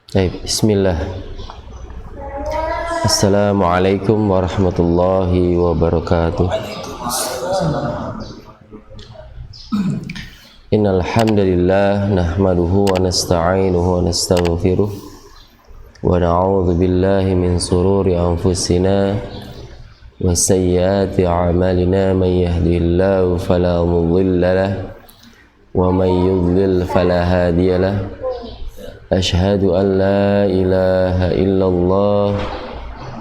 Baik, bismillah. Assalamualaikum warahmatullahi wabarakatuh. Innal hamdalillah nahmaduhu wa nasta'inuhu wa nastaghfiruh wa na'udzu billahi min sururi anfusina wa sayyiati a'malina may yahdihillahu fala mudilla lahu wa may yudlil fala hadiya lahu. Ashhadu an la ilaha illallah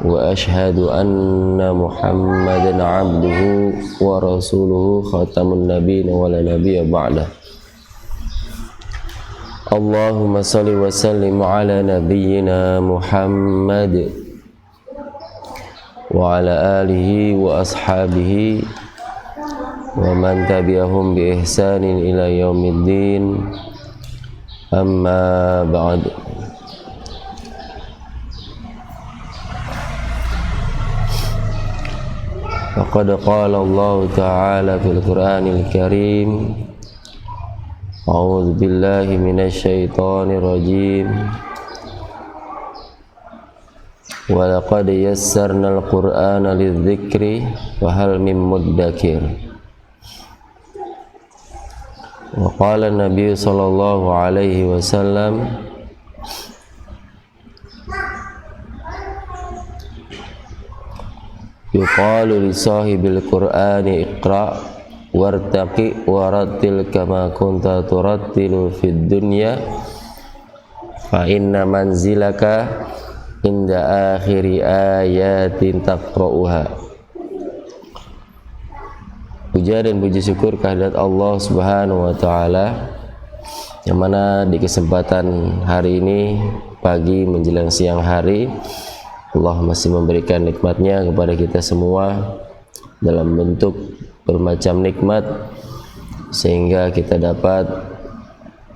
wa ashhadu anna Muhammadan abduhu wa rasuluhu khatamun nabiyyin wa la nabiyya ba'dah. Allahumma salli wa sallim ala nabiyyina Muhammad wa ala alihi wa ashabihi wa man tabi'ahum bi ihsanin ila yaumiddin. Amma ba'd. Faqad qala Allah Ta'ala fil Qur'anil Karim, a'udzu billahi minasy syaithanir rajim. Wa laqad yassarnal Qur'ana lidzikri wa hal min muddakir. Wa qala Nabi sallallahu alaihi wasallam, yuqalu li sahibil Qur'ani iqra wartaqi warattil kama kunta turattilu fid dunya fa inna manzilaka inda akhiri ayatin taqra'uha. Puja dan puji syukur kehadirat Allah Subhanahu wa Ta'ala, yang mana di kesempatan hari ini, pagi menjelang siang hari, Allah masih memberikan nikmatnya kepada kita semua dalam bentuk bermacam nikmat, sehingga kita dapat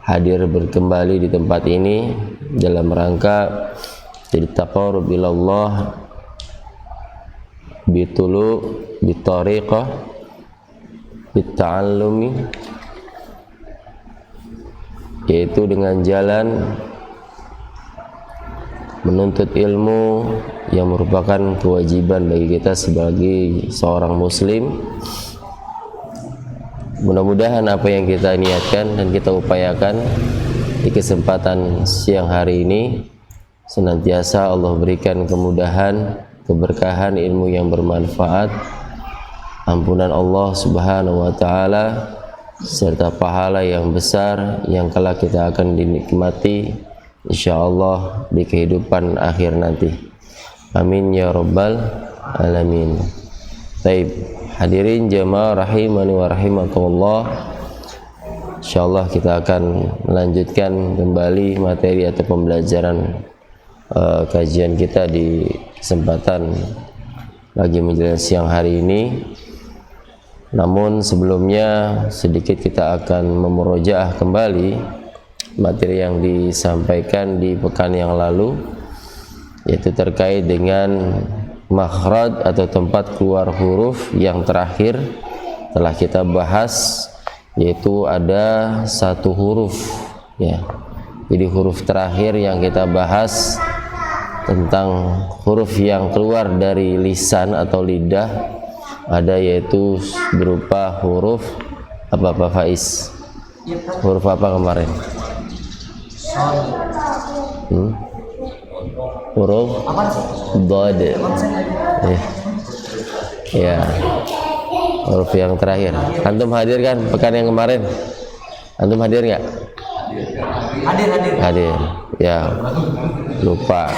hadir berkembali di tempat ini dalam rangka jadi taqarrub ilallah bitulu bitariqah bitta'allumi, yaitu dengan jalan menuntut ilmu yang merupakan kewajiban bagi kita sebagai seorang muslim. Mudah-mudahan apa yang kita niatkan dan kita upayakan di kesempatan siang hari ini senantiasa Allah berikan kemudahan, keberkahan, ilmu yang bermanfaat, ampunan Allah Subhanahu wa Ta'ala, serta pahala yang besar yang kelak kita akan dinikmati insyaallah di kehidupan akhir nanti. Amin ya rabbal alamin. Baik, hadirin jamaah rahimani wa rahimakumullah, insyaallah kita akan melanjutkan kembali materi atau pembelajaran kajian kita di kesempatan lagi menjelang siang hari ini. Namun sebelumnya sedikit kita akan memurojaah kembali materi yang disampaikan di pekan yang lalu, yaitu terkait dengan makhraj atau tempat keluar huruf yang terakhir telah kita bahas, yaitu ada satu huruf ya. Jadi huruf terakhir yang kita bahas tentang huruf yang keluar dari lisan atau lidah ada, yaitu berupa huruf apa Pak Faiz? Huruf apa kemarin? Huruf Dod. Ya, huruf yang terakhir. Antum hadir kan pekan yang kemarin? Antum hadir nggak? Hadir. Ya, lupa.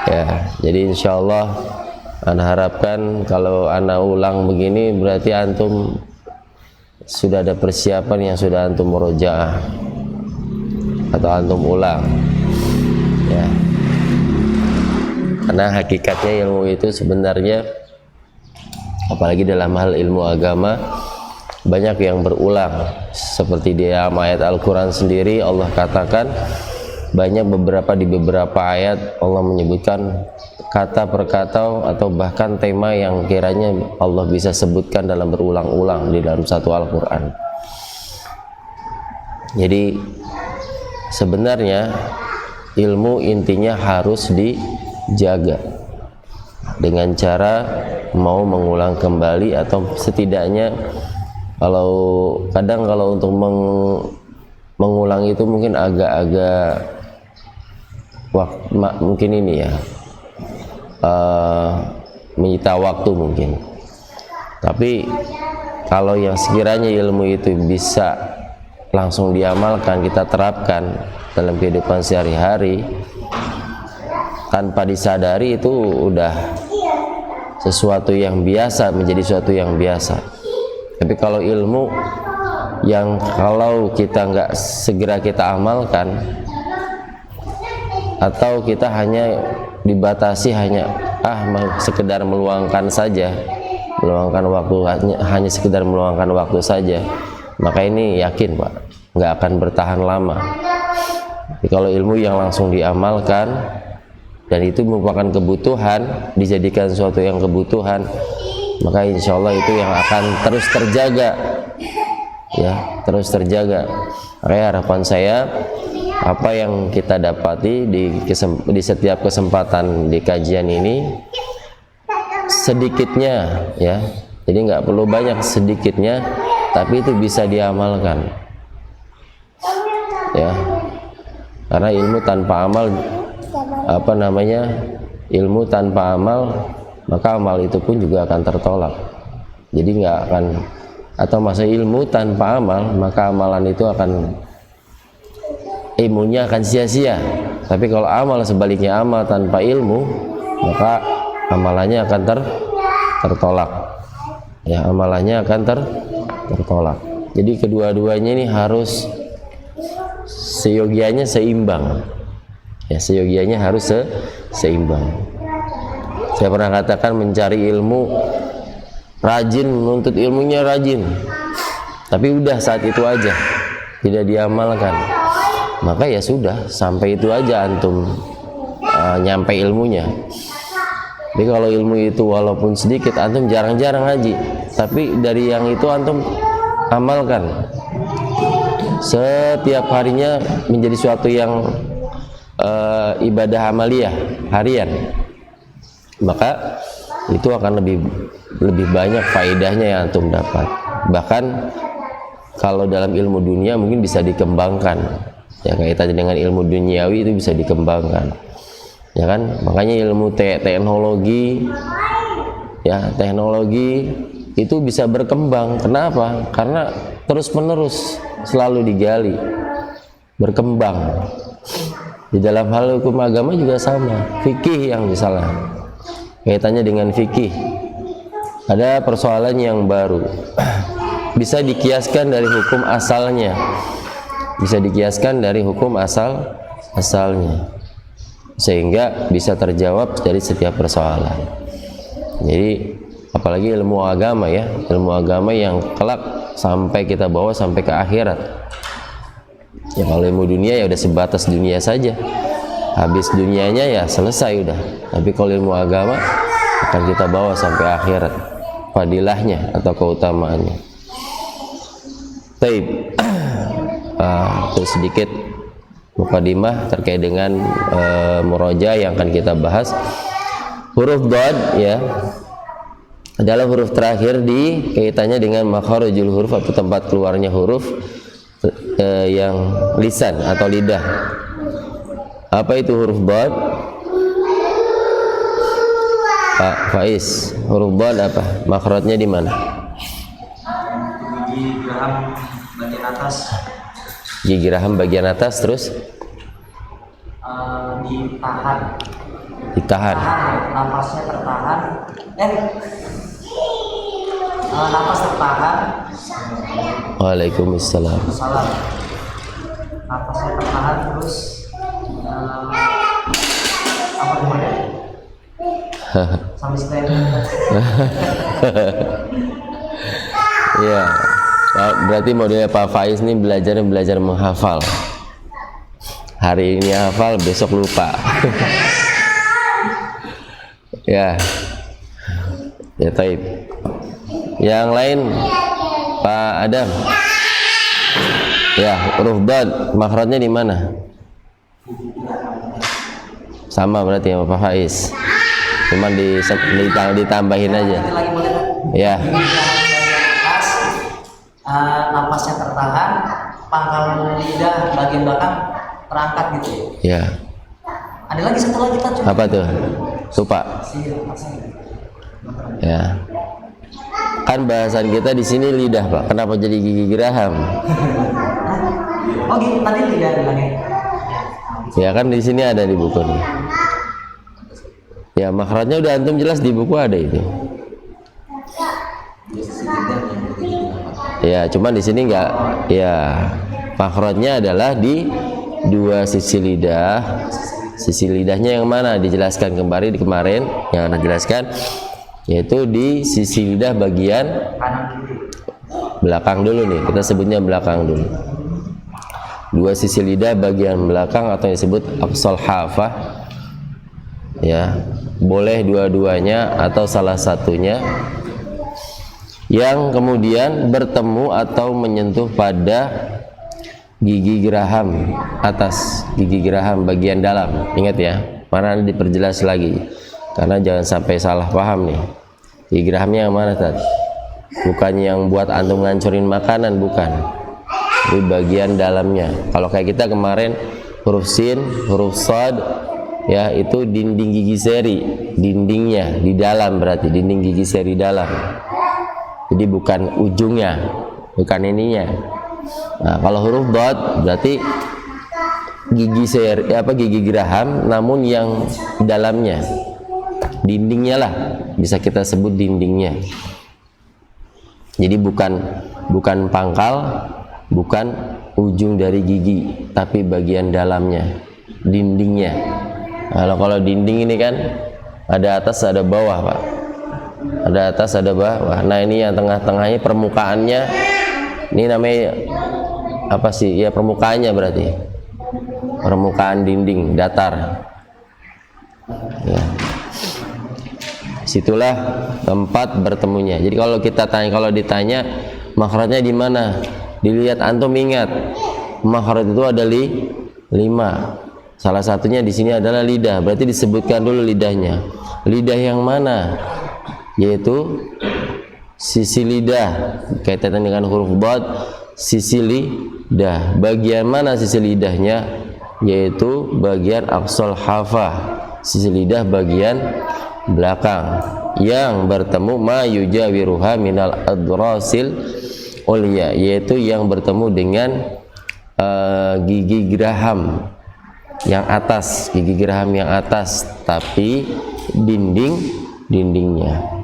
Ya, jadi insyaallah ana harapkan kalau ana ulang begini berarti antum sudah ada persiapan yang sudah antum murojaah atau antum ulang ya. Karena hakikatnya ilmu itu sebenarnya, apalagi dalam hal ilmu agama, banyak yang berulang. Seperti di ayat Al-Quran sendiri Allah katakan, banyak di beberapa ayat Allah menyebutkan kata per kata atau bahkan tema yang kiranya Allah bisa sebutkan dalam berulang-ulang di dalam satu Al-Quran. Jadi sebenarnya ilmu intinya harus dijaga dengan cara mau mengulang kembali, atau setidaknya kalau kadang kalau untuk mengulang itu mungkin agak-agak mungkin ini ya menyita waktu mungkin. Tapi kalau yang sekiranya ilmu itu bisa langsung diamalkan, kita terapkan dalam kehidupan sehari-hari tanpa disadari, itu udah sesuatu yang biasa, menjadi sesuatu yang biasa. Tapi kalau ilmu yang kalau kita nggak segera kita amalkan, atau kita hanya dibatasi hanya sekedar meluangkan saja, meluangkan waktu, hanya sekedar meluangkan waktu saja, maka ini yakin Pak nggak akan bertahan lama. Jadi kalau ilmu yang langsung diamalkan dan itu merupakan kebutuhan, dijadikan suatu yang kebutuhan, maka insya Allah itu yang akan terus terjaga, ya, terus terjaga. Makanya harapan saya, apa yang kita dapati di setiap kesempatan di kajian ini, sedikitnya ya, jadi nggak perlu banyak, sedikitnya, tapi itu bisa diamalkan, ya, karena ilmu tanpa amal, ilmu tanpa amal, maka amal itu pun juga akan tertolak. Jadi nggak akan, atau masa ilmu tanpa amal, maka amalan itu akan, ilmunya akan sia-sia. Tapi kalau amal sebaliknya, amal tanpa ilmu, maka amalannya akan tertolak. Ya, amalannya akan tertolak. Jadi kedua-duanya ini harus seyogianya seimbang. Ya, seyogianya harus seimbang. Saya pernah katakan, mencari ilmu rajin, menuntut ilmunya rajin, tapi udah saat itu aja, tidak diamalkan, maka ya sudah, sampai itu aja antum nyampe ilmunya. Tapi kalau ilmu itu walaupun sedikit, antum jarang-jarang ngaji, tapi dari yang itu antum amalkan setiap harinya menjadi suatu yang ibadah amaliyah harian, maka itu akan lebih banyak faedahnya yang antum dapat. Bahkan kalau dalam ilmu dunia mungkin bisa dikembangkan, ya, kaitannya dengan ilmu duniawi itu bisa dikembangkan, ya kan. Makanya ilmu teknologi, ya, teknologi itu bisa berkembang. Kenapa? Karena terus menerus selalu digali, berkembang. Di dalam hal hukum agama juga sama, fikih yang misalnya kaitannya dengan fikih, ada persoalan yang baru, bisa dikiaskan dari hukum asalnya, bisa dikiaskan dari hukum asalnya, sehingga bisa terjawab dari setiap persoalan. Jadi apalagi ilmu agama, ya, ilmu agama yang kelak sampai kita bawa sampai ke akhirat. Ya, kalau ilmu dunia ya udah sebatas dunia saja, habis dunianya ya selesai udah. Tapi kalau ilmu agama akan kita bawa sampai akhirat, fadilahnya atau keutamaannya. Baik, itu sedikit mukadimah terkait dengan muroja yang akan kita bahas. Huruf Dhad, ya, adalah huruf terakhir di kaitannya dengan makharijul huruf atau tempat keluarnya huruf yang lisan atau lidah. Apa itu huruf Dhad? Pak Faiz, huruf Dhad apa? Makhrajnya di mana? Gigi geraham bagian atas. Gigi geraham bagian atas, terus? Ditahan. Ditahan. Napasnya tertahan. Napas tertahan. Waalaikumsalam. Salam. Napasnya tertahan, terus apa namanya? Sampai stand. Ya, berarti modelnya Pak Faiz ini belajar menghafal. Hari ini hafal, besok lupa. Ya, ya, taib. Yang lain, Pak Adam. Ya, huruf Dhad, makhrajnya di mana? Sama berarti ya Pak Faiz. Cuman ditambahin aja. Nanti lagi boleh kan? Ya. Atas, napasnya tertahan, pangkal lidah bagian belakang terangkat gitu. Ya. Ada lagi satu lagi kita coba. Apa tuh? Lupa. Ya. Kan bahasan kita di sini lidah, Pak. Kenapa jadi gigi geraham? Oh gitu, tadi lidah bilangnya. Ya kan di sini ada di buku nih. Ya makhrajnya udah antum jelas di buku ada itu. Ya cuman di sini enggak. Ya makhrajnya adalah di dua sisi lidah. Sisi lidahnya yang mana dijelaskan kemarin yang Anda jelaskan, yaitu di sisi lidah bagian Kanan kiri. belakang dulu nih, kita sebutnya belakang dulu. Dua sisi lidah bagian belakang atau yang disebut aqsal hafah, ya boleh dua-duanya atau salah satunya yang kemudian bertemu atau menyentuh pada gigi geraham atas, gigi geraham bagian dalam. Ingat ya, mana diperjelas lagi karena jangan sampai salah paham nih. Gigi gerahamnya yang mana tadi? Bukan yang buat antum ngancurin makanan, bukan. Di bagian dalamnya. Kalau kayak kita kemarin huruf sin, huruf shad, ya itu dinding gigi seri, dindingnya di dalam, berarti dinding gigi seri dalam. Jadi bukan ujungnya, bukan ininya. Nah, kalau huruf dot berarti gigi seri, gigi geraham, namun yang dalamnya, dindingnya lah, bisa kita sebut dindingnya. Jadi bukan pangkal, bukan ujung dari gigi, tapi bagian dalamnya, dindingnya. Nah, kalau dinding ini kan ada atas ada bawah, Pak. Ada atas ada bawah. Nah ini yang tengah-tengahnya permukaannya, ini namanya apa sih? Ya permukaannya berarti permukaan dinding datar. Ya. Situlah tempat bertemunya. Jadi kalau ditanya makhrajnya di mana, dilihat antum ingat makhraj itu ada 5. Salah satunya di sini adalah lidah. Berarti disebutkan dulu lidahnya. Lidah yang mana? Yaitu sisi lidah, kaitan dengan huruf dad, sisi lidah. Bagian mana sisi lidahnya? Yaitu bagian aqsal hafah, sisi lidah bagian belakang yang bertemu ma yujawiruha minal adrasil ulya, yaitu yang bertemu dengan gigi geraham yang atas, gigi geraham yang atas, tapi dindingnya.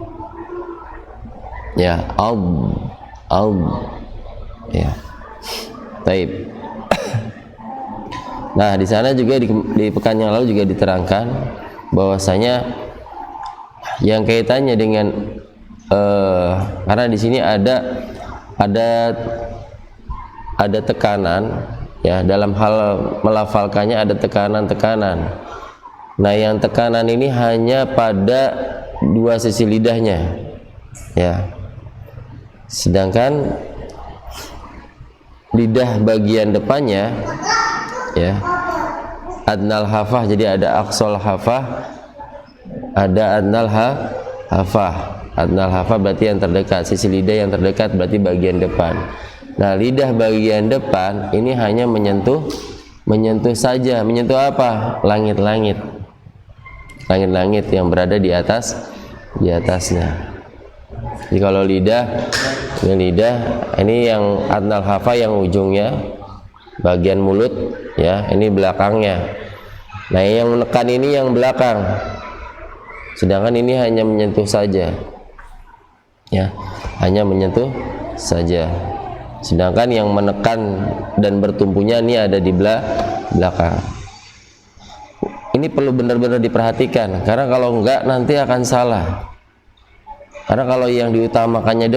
Ya, ya. Taib. Nah, di sana juga di pekan yang lalu juga diterangkan bahwasanya yang kaitannya dengan karena di sini ada tekanan, ya, dalam hal melafalkannya ada tekanan. Nah, yang tekanan ini hanya pada dua sisi lidahnya, ya. Sedangkan lidah bagian depannya, ya, adnal hafah, jadi ada aqsal hafah, ada adnal hafah. Adnal hafah berarti yang terdekat, sisi lidah yang terdekat berarti bagian depan. Nah, lidah bagian depan ini hanya menyentuh saja. Menyentuh apa? Langit-langit yang berada di atasnya. Jadi kalau lidah ini yang adnal hafa, yang ujungnya bagian mulut, ya, ini belakangnya. Nah, yang menekan ini yang belakang, sedangkan ini hanya menyentuh saja, ya, hanya menyentuh saja. Sedangkan yang menekan dan bertumpunya ini ada di belakang. Ini perlu benar-benar diperhatikan, karena kalau enggak nanti akan salah. Karena kalau yang diutamakannya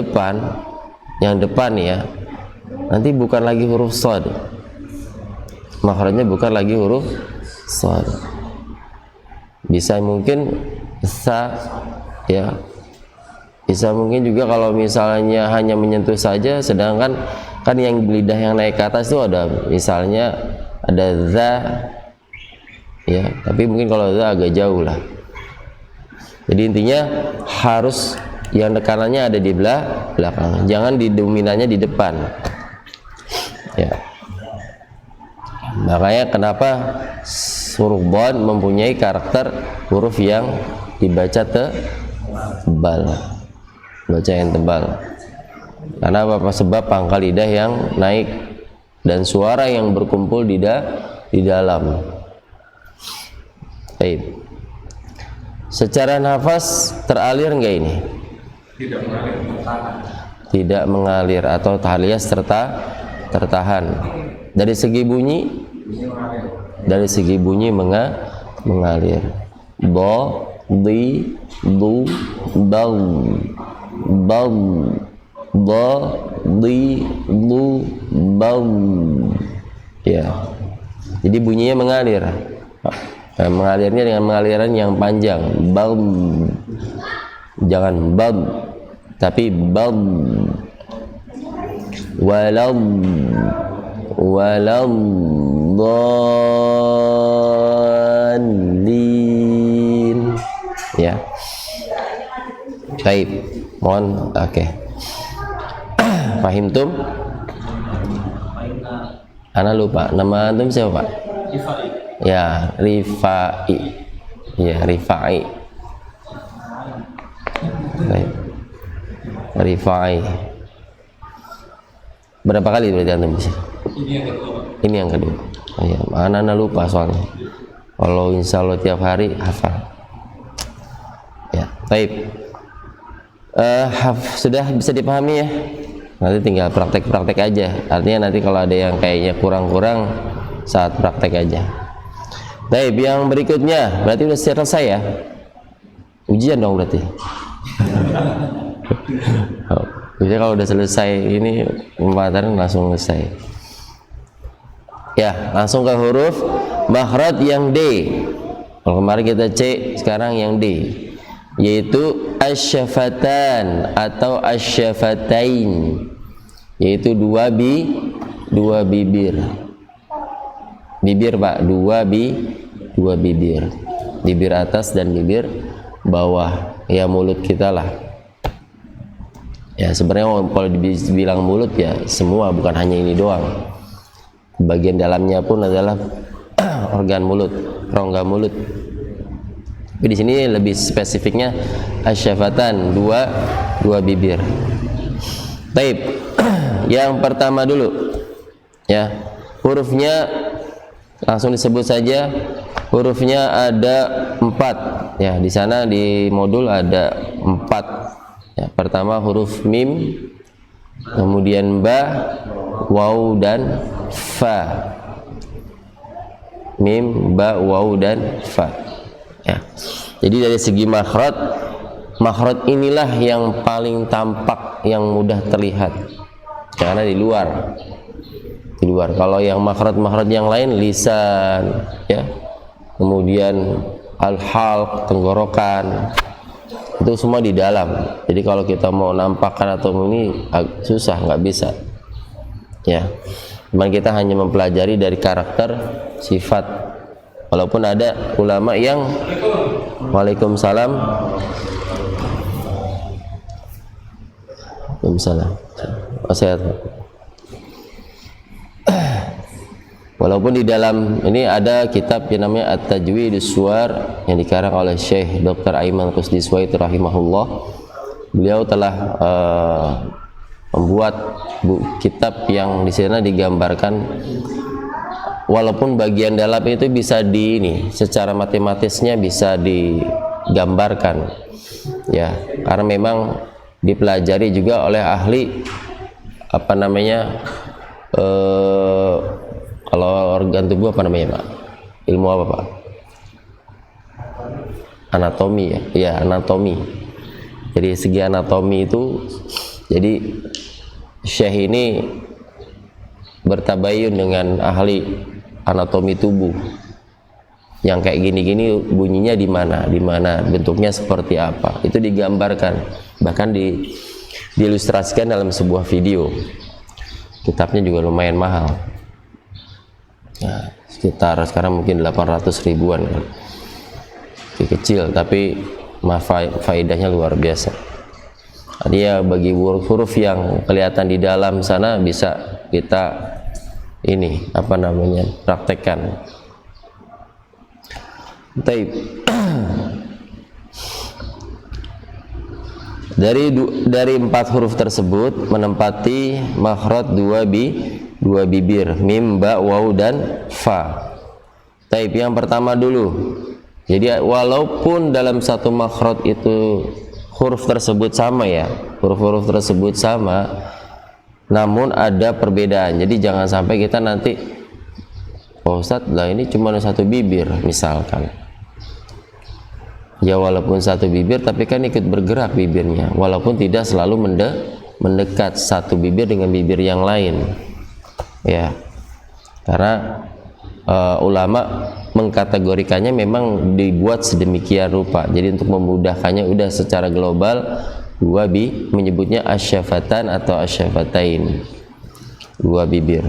yang depan ya, nanti bukan lagi huruf shad, makhrajnya bukan lagi huruf shad. Bisa mungkin sa, ya, bisa mungkin juga kalau misalnya hanya menyentuh saja, sedangkan kan yang lidah yang naik ke atas itu ada, misalnya ada za, ya, tapi mungkin kalau itu agak jauh lah. Jadi intinya harus yang tekanannya ada di belakang, jangan di dominannya di depan. Ya. Makanya kenapa huruf dhad mempunyai karakter huruf yang dibaca tebal, baca yang tebal. Karena apa? Sebab pangkal lidah yang naik dan suara yang berkumpul di dalam. Baik. Secara nafas teralir enggak ini? Tidak mengalir. Tidak mengalir atau alias tertahan. Dari segi bunyi? Dari segi bunyi mengalir. Do, di, du, dal, bal, do, di, du, bal. Ya. Jadi bunyinya mengalir. Mengalirnya dengan mengaliran yang panjang, bam, jangan bam, tapi bam, walam, dhalin, ya. Baik, mohon, oke. Fahim tum? Ana lupa, nama antum siapa Pak? Ya, Rifai. Ya, Rifai. Baik. Rifai. Berapa kali berarti antum bisa? Ini yang kedua. Ya, anak-anak lupa soalnya. Kalau insya Allah tiap hari hafal. Ya, baik. Sudah bisa dipahami ya? Nanti tinggal praktek-praktek aja. Artinya nanti kalau ada yang kayaknya kurang-kurang saat praktek aja. Baik, yang berikutnya berarti sudah selesai ya? Ujian dong berarti. Jadi kalau udah selesai ini pembelajaran langsung selesai. Ya, langsung ke huruf makhraj yang D. Kalau kemarin kita C, sekarang yang D, yaitu asyafatan atau asyafatain, yaitu dua bibir. Bibir Pak, dua bibir, bibir atas dan bibir bawah, ya mulut kita lah. Ya sebenarnya kalau dibilang mulut ya semua, bukan hanya ini doang. Bagian dalamnya pun adalah organ mulut, rongga mulut. Tapi di sini lebih spesifiknya asyafatan, dua bibir. Taib. Yang pertama dulu, ya hurufnya langsung disebut saja. Hurufnya ada 4 ya, di sana di modul ada 4 ya. Pertama huruf mim, kemudian ba, waw dan fa. Mim, ba, waw dan fa ya. Jadi dari segi makhraj inilah yang paling tampak, yang mudah terlihat karena di luar. Kalau yang makhraj yang lain lisan ya, kemudian al-halq, tenggorokan, itu semua di dalam. Jadi kalau kita mau nampakkan atau ini susah, nggak bisa ya. Cuman kita hanya mempelajari dari karakter sifat. Walaupun ada ulama yang Waalaikumsalam. Waalaikumsalam. Sehat. Walaupun di dalam ini ada kitab yang namanya At-Tajwidus Suwar yang dikarang oleh Syekh Dr. Aiman Kusdiswaiti rahimahullah. Beliau telah membuat kitab yang di sana digambarkan, walaupun bagian dalam itu bisa secara matematisnya bisa digambarkan ya, karena memang dipelajari juga oleh ahli kalau organ tubuh apa namanya Pak? Ilmu apa Pak? Anatomi ya? Iya, anatomi. Jadi segi anatomi itu, jadi Syekh ini bertabayun dengan ahli anatomi tubuh. Yang kayak gini-gini bunyinya di mana, bentuknya seperti apa. Itu digambarkan, bahkan diilustrasikan dalam sebuah video. Kitabnya juga lumayan mahal. Nah, sekitar sekarang mungkin 800 ribuan kan. Kecil tapi faedahnya luar biasa. Dia bagi huruf yang kelihatan di dalam sana bisa kita ini apa namanya praktekkan. Taib. Dari 4 huruf tersebut menempati makhraj dua bibir, mim, ba, waw dan fa. Taib, yang pertama dulu. Jadi walaupun dalam satu makhraj itu huruf tersebut sama ya, huruf-huruf tersebut sama, namun ada perbedaan. Jadi jangan sampai kita nanti, oh Ustadz lah ini cuma satu bibir misalkan. Ya walaupun satu bibir tapi kan ikut bergerak bibirnya, walaupun tidak selalu mendekat satu bibir dengan bibir yang lain ya, karena ulama mengkategorikannya memang dibuat sedemikian rupa. Jadi untuk memudahkannya udah secara global menyebutnya asyafatan atau asyafatain, dua bibir.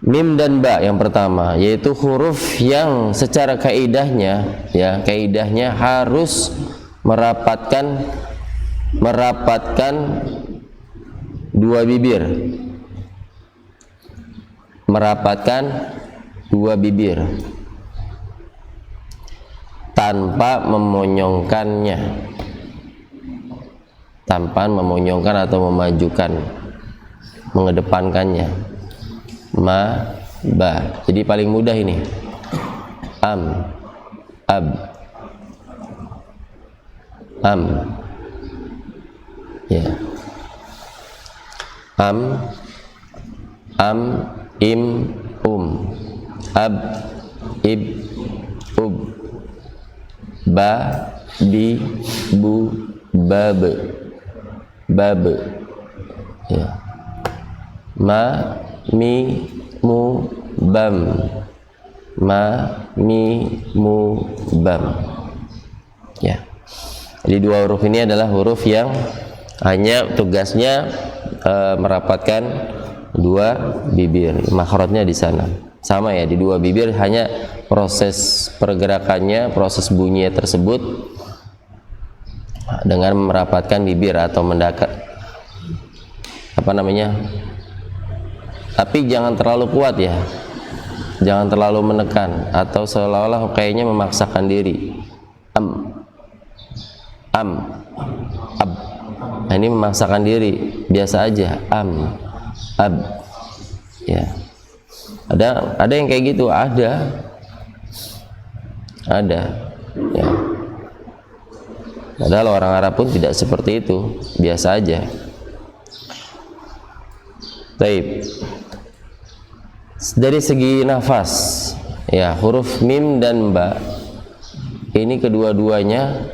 Mim dan ba yang pertama, yaitu huruf yang secara kaidahnya ya, kaidahnya harus merapatkan dua bibir, merapatkan dua bibir tanpa memonyongkannya, tanpa memonyongkan atau memajukan, mengedepankannya. Ma, ba. Jadi paling mudah ini. Am, ab, am. Ya. Am, im, ab, ib, ub, ba, bi, bu, bab, bab. Ya. Ma, mi, mu, bam, ma, mi, mu, bam. Ya. Jadi dua huruf ini adalah huruf yang hanya tugasnya merapatkan dua bibir. Makhrajnya di sana sama ya, di dua bibir, hanya proses pergerakannya, proses bunyi tersebut dengan merapatkan bibir atau mendekat, apa namanya, tapi jangan terlalu kuat ya, jangan terlalu menekan atau seolah-olah kayaknya memaksakan diri. Am, ab. Nah, ini memaksakan diri, biasa aja. Am, ab. Ya. Ada yang kayak gitu, ada. Ya. Padahal orang Arab pun tidak seperti itu, biasa aja. Baik. Dari segi nafas, ya, huruf mim dan ba ini kedua-duanya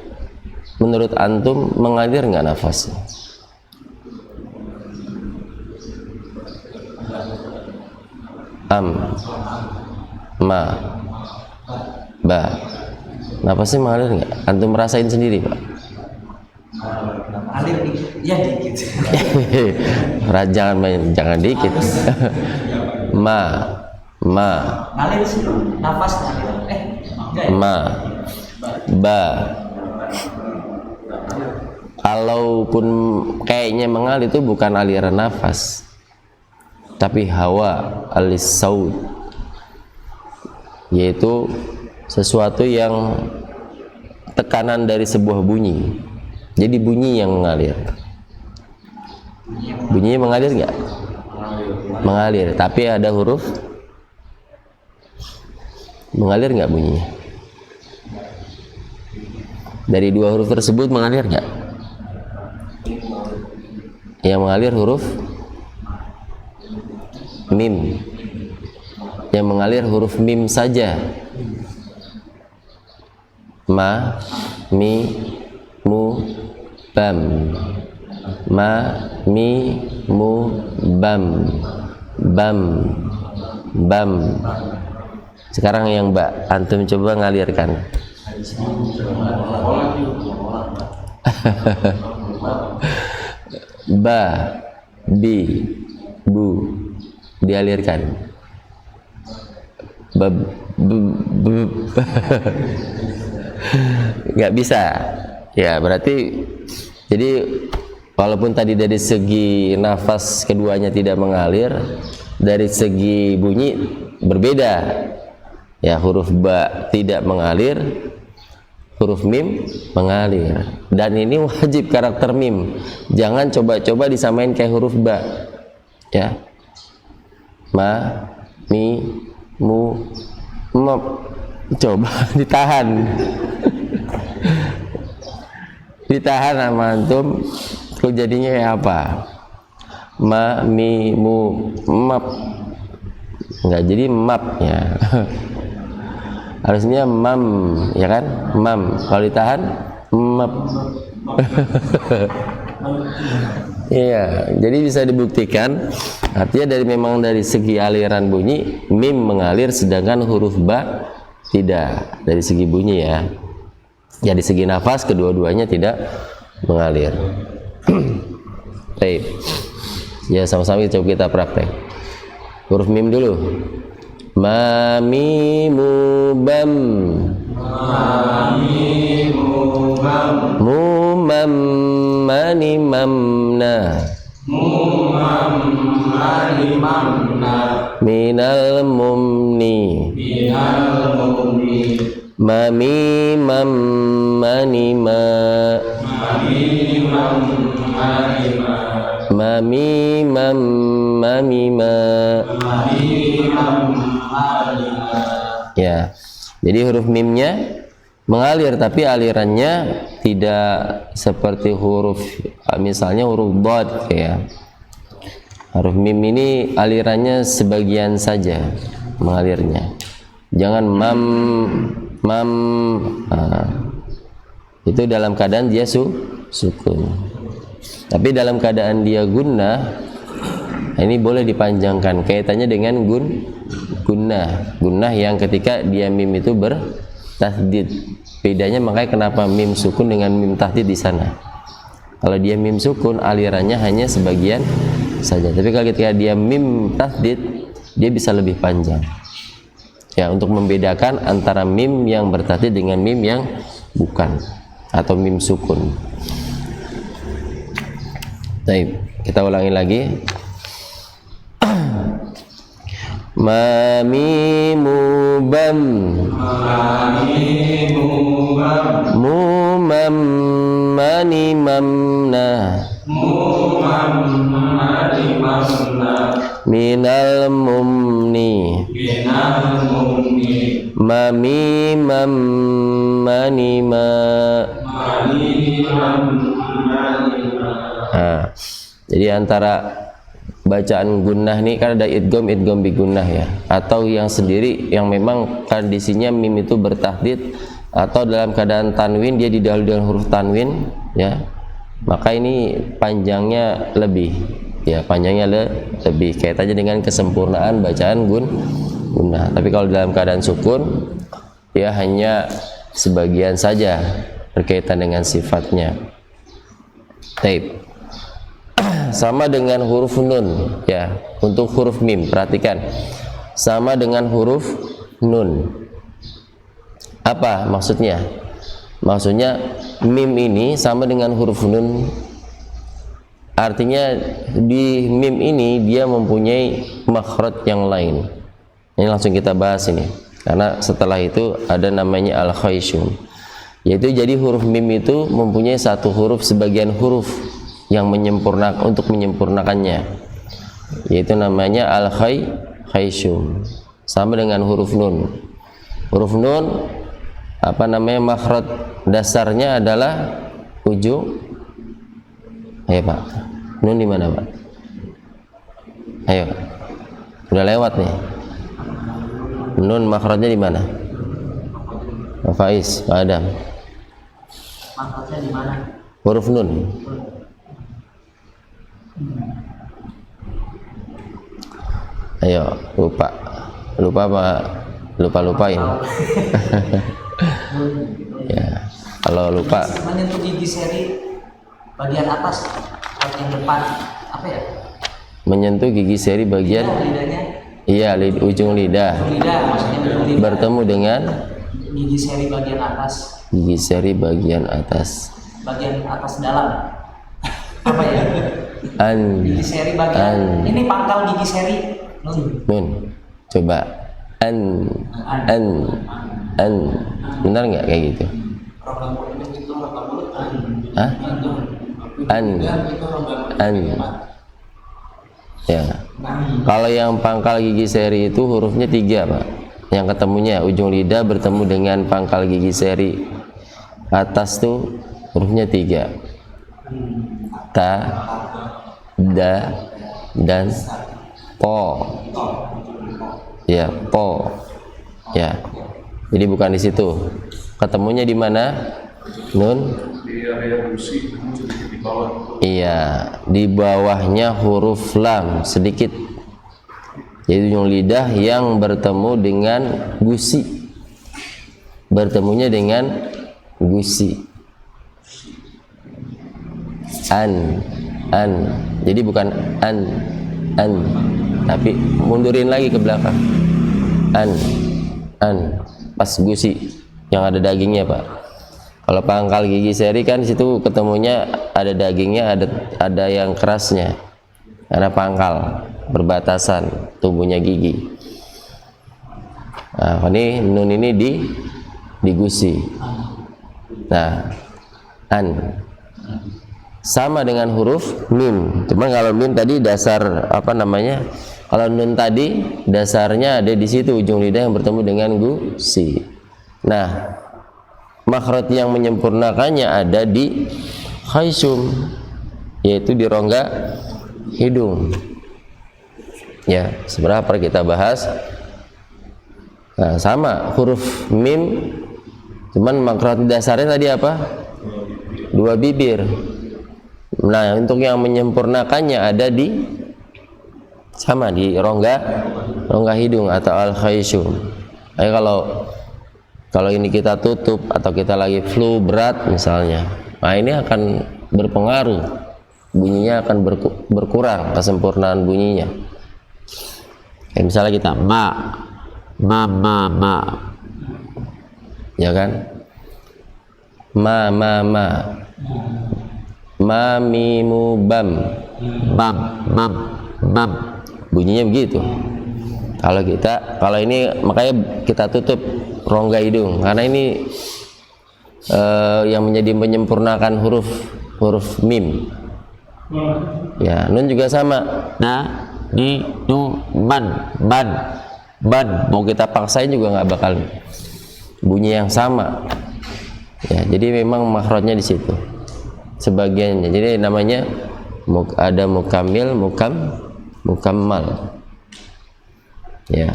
menurut antum mengalir nggak nafasnya? Am, ma, ba, nafasnya mengalir nggak? Antum merasain sendiri, Pak? Alir dikit, ya dikit. jangan dikit. Ma, Ngalir sih, nafas ngalir. Enggak ya? Ma, ba. Kalaupun kayaknya mengalir itu bukan aliran nafas, tapi hawa alis-saud, yaitu sesuatu yang tekanan dari sebuah bunyi. Jadi bunyi yang mengalir. Bunyinya mengalir nggak? Mengalir, tapi ada huruf mengalir nggak bunyinya? Dari dua huruf tersebut mengalir nggak? Yang mengalir huruf mim. Yang mengalir huruf mim saja. Ma, mi, mu, bam. Ma, mi, mu, bam. Bam, bam. Sekarang yang Mbak, antum coba ngalirkan. Ba, bi, bu, dialirkan. nggak bisa ya. Berarti jadi walaupun tadi dari segi nafas keduanya tidak mengalir, dari segi bunyi berbeda ya. Huruf ba tidak mengalir, huruf mim mengalir, dan ini wajib karakter mim. Jangan coba-coba disamain kayak huruf ba ya. Ma, mi, mu, mop, coba ditahan ditahan sama antum, kok jadinya kayak apa? Ma, mi, mu, map, nggak jadi map ya. Harusnya mam ya kan, mam. Kalau ditahan map. Iya, jadi bisa dibuktikan artinya memang dari segi aliran bunyi mim mengalir, sedangkan huruf ba tidak dari segi bunyi ya. Jadi segi nafas kedua-duanya tidak mengalir. Baik. Ya, sama-sama coba kita praktek. Huruf mim dulu. Ma, mi, mu, bam. Ma, mi, mu, bam. Mu, mam, mani, mamna. Mu, mam, mani, mamna. Minal mumni. Minal mumni. Ma, mi, mam, mani, ma. Ma, mi, mam, mani, ma. Ma, mi, mam, mami, ma. Ma, mi, mam, ya. Jadi huruf mimnya mengalir, tapi alirannya tidak seperti huruf misalnya huruf dhad ya. Huruf mim ini alirannya sebagian saja mengalirnya. Jangan mam, mam. Nah, itu dalam keadaan dia sukun. Tapi dalam keadaan dia gunnah, ini boleh dipanjangkan. Kaitannya dengan gunnah yang ketika dia mim itu bertasdid. Bedanya makanya kenapa mim sukun dengan mim tahdid di sana. Kalau dia mim sukun alirannya hanya sebagian saja. Tapi kalau ketika dia mim tasdid, dia bisa lebih panjang. Ya, untuk membedakan antara mim yang bertasdid dengan mim yang bukan atau mim sukun. Baik, kita ulangi lagi. Ma, mi, mu, bam. Ma, mi, mu, bam. Mu, mam, mani, mamna. Mu, mam, mani, mamna. Minal mumni. Minal mumni. Ma, mi, mam, mani, ma. Ma, mi, mam, mani, ma. Nah, jadi antara bacaan gunnah nih kan ada idgham bi gunnah ya, atau yang sendiri yang memang kondisinya mim itu bertahdid, atau dalam keadaan tanwin dia didahului dengan huruf tanwin ya, maka ini panjangnya lebih ya, panjangnya lebih kaitannya dengan kesempurnaan bacaan gunnah. Tapi kalau dalam keadaan sukun ya hanya sebagian saja berkaitan dengan sifatnya. Taib. Sama dengan huruf nun ya. Untuk huruf mim perhatikan, sama dengan huruf nun. Apa maksudnya? Maksudnya mim ini sama dengan huruf nun. Artinya di mim ini dia mempunyai makhraj yang lain. Ini langsung kita bahas ini, karena setelah itu ada namanya al-khayshum, yaitu jadi huruf mim itu mempunyai satu huruf sebagian huruf yang untuk menyempurnakannya, yaitu namanya al-khayshum, sama dengan huruf nun. Huruf nun apa namanya, makhraj dasarnya adalah ujung. Ayo Pak, nun di mana Pak? Ayo, udah lewat nih. Nun makhrajnya di mana? Pak Faiz, Pak Adam. Makhrajnya di mana? Huruf nun. Ayo, lupa apa? Lupain. Ya, kalau lupa. Menyentuh gigi seri bagian atas, bagian depan, apa ya? Menyentuh gigi seri bagian lidahnya Iya, ujung lidah Lidah, maksudnya ujung lidah. bertemu dengan Gigi seri bagian atas. gigi seri bagian atas. Bagian atas dalam. Apa ya? Gigi seri bagian. Ini pangkal gigi seri. Nun. Coba an. Benar nggak kayak gitu? Hah? An. Ya. Kalau yang pangkal gigi seri itu hurufnya 3, Pak. Yang ketemunya ujung lidah bertemu dengan pangkal gigi seri atas tuh hurufnya 3. Ta, da, dan po. Ya, po. Ya. Jadi bukan di situ. Ketemunya di mana? Nun. Di area gusi, sedikit di bawah. Iya, di bawahnya huruf lam sedikit. Jadi ujung lidah yang bertemu dengan gusi. Bertemunya dengan gusi. An. Jadi bukan an, tapi mundurin lagi ke belakang. An. Pas gusi yang ada dagingnya, Pak. Kalau pangkal gigi seri kan situ ketemunya ada dagingnya, ada yang kerasnya. Karena pangkal berbatasan tubuhnya gigi. Nah, ini nun ini di gusi. Nah, an sama dengan huruf mim. Cuma kalau mim tadi dasar apa namanya? Kalau nun tadi dasarnya ada di situ ujung lidah yang bertemu dengan gusi. Nah, makhraj yang menyempurnakannya ada di khaysum, yaitu di rongga hidung. Ya, sebenarnya pernah kita bahas. Nah, sama huruf mim, cuman makhraj dasarnya tadi apa? 2 bibir. Nah, untuk yang menyempurnakannya ada di sama di rongga hidung atau al khaysum. Kalau ini kita tutup atau kita lagi flu berat misalnya, nah ini akan berpengaruh, bunyinya akan berkurang kesempurnaan bunyinya. Kayak misalnya kita ma, ya kan? Ma, mimu bam, bunyinya begitu. Kalau ini makanya kita tutup rongga hidung karena ini yang menjadi menyempurnakan huruf mim. Ya, nun juga sama. Nah, ni, nu, ban. Mau kita paksain juga nggak bakal bunyi yang sama. Ya, jadi memang makhrajnya di situ. Sebagiannya. Jadi namanya ada mukamil, mukammal. Ya.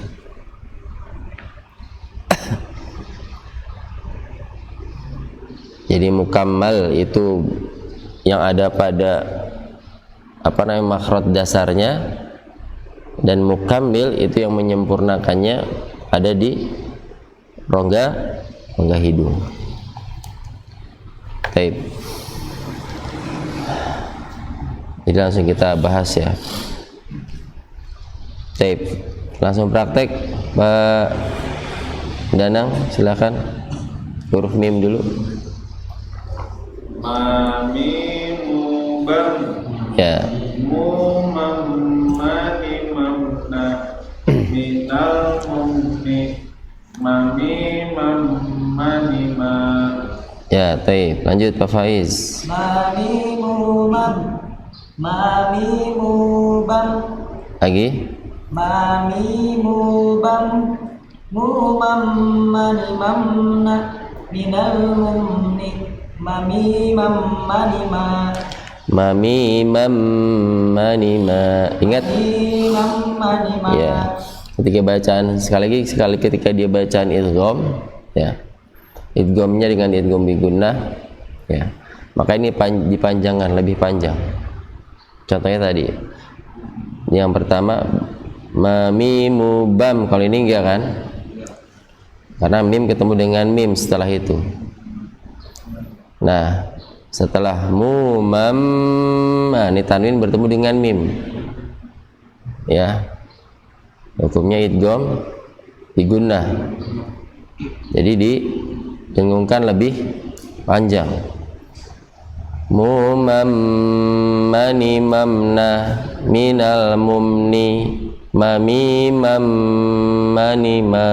Jadi mukammal itu yang ada pada makhraj dasarnya, dan mukammil itu yang menyempurnakannya ada di rongga hidung. Baik. Jadi langsung kita bahas ya. Baik. Langsung praktek, Pak Danang, silakan. Huruf mim dulu. Mamimu bam. Ya. Mu mani mamna minal mumni mami mani ma. Ya, baik. Lanjut Pak Faiz. Mamimu bam. Lagi. Mamimu bam. Mani mamna minal mumni mani mani ma. Mami mani ma. Ingat? Mani ma. Ya. Ketika bacaan sekali ketika dia bacaan idgham, ya. Idghamnya dengan idgham bi gunnah, ya. Maka ini dipanjangkan, lebih panjang. Contohnya tadi. Yang pertama mamimu bam, kalau ini enggak kan? Karena mim ketemu dengan mim setelah itu. Nah, setelah nah, ini tanwin bertemu dengan mim. Ya. Hukumnya idgham bigunnah. Jadi didengungkan lebih panjang. Mumammani mamna minal mumni mami mammani ma.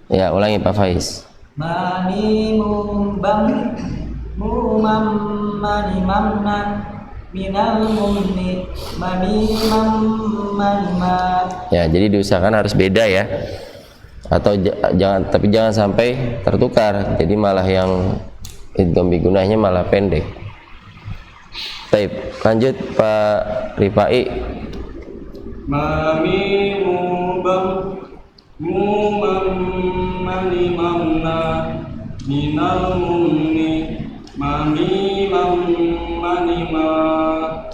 Ya, ulangi Pak Faiz. Mami mumbang mumammani mamna minal mumni mami mammani ma. Ya, jadi diusahakan harus beda ya. Atau jangan sampai tertukar. Jadi malah yang idgham bigunnahnya malah pendek. Baik, lanjut Pak Rifai. Mami mubam mumammani mamna minal mumni mami mammani ma.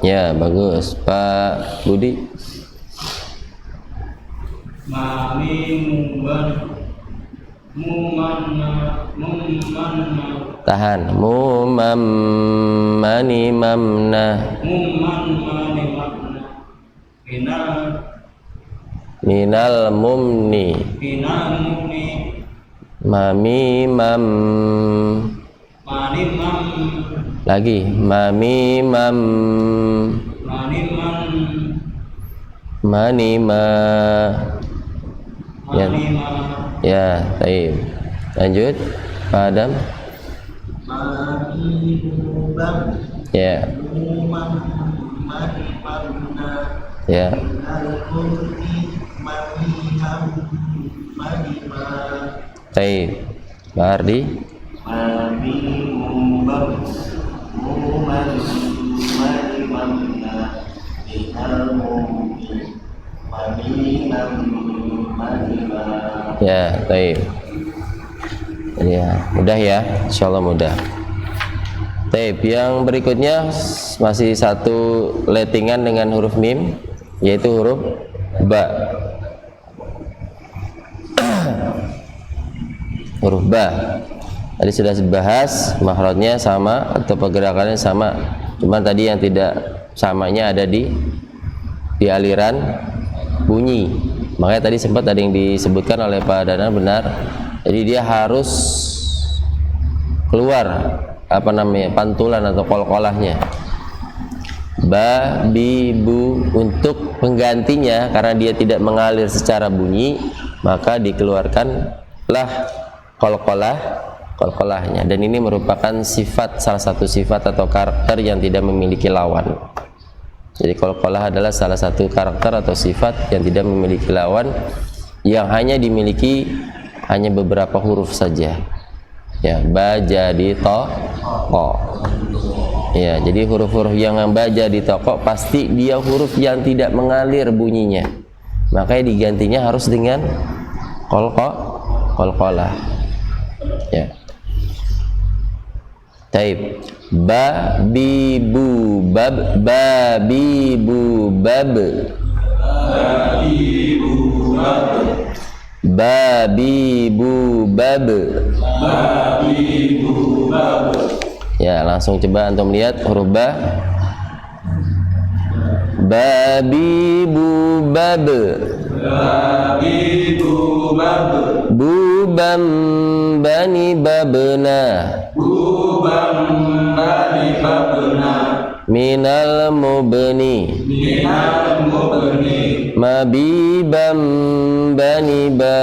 Ya, bagus Pak Budi. Mami mubam mumanna Tahan. Mumammani mamna mumammani mamna minal mumni minal mumni mami mam. mani mam Lagi mami mam mani mam mani ma. Ya, mani ma. ya, baik. Lanjut Pak Adam. Mami mubam Ya, mumammani mamna ya. minal mumni mani mammani ma. Baik. Pak Ardi. Mami mubam mumammani mamna minal mumni mani mammani ma. Ya, baik. Ya, mudah ya, insyaallah mudah. Baik, yang berikutnya masih satu lettingan dengan huruf mim, yaitu huruf ba. Huruf ba. Tadi sudah dibahas, makhrajnya sama atau pergerakannya sama. Cuman tadi yang tidak samanya ada di aliran bunyi. Makanya tadi sempat ada yang disebutkan oleh Pak Dana, benar. Jadi dia harus keluar pantulan atau kolkolahnya. Ba, bi, bu. Untuk penggantinya, karena dia tidak mengalir secara bunyi, maka dikeluarkanlah kolkolahnya. Dan ini merupakan salah satu sifat atau karakter yang tidak memiliki lawan. Jadi kolkolah adalah salah satu karakter atau sifat yang tidak memiliki lawan, yang hanya dimiliki hanya beberapa huruf saja. Ya, ba jadi to, ko. Ya, jadi huruf-huruf yang ba jadi to, ko pasti dia huruf yang tidak mengalir bunyinya. Makanya digantinya harus dengan kolkolah. Ya. Taib. Ba bi bu bab ba bi bu bab babi bu bab. Ya, langsung coba antum lihat huruf ba. Babi bu bab. Bubam bani babna. Minal mubni. Mabibam bani ba.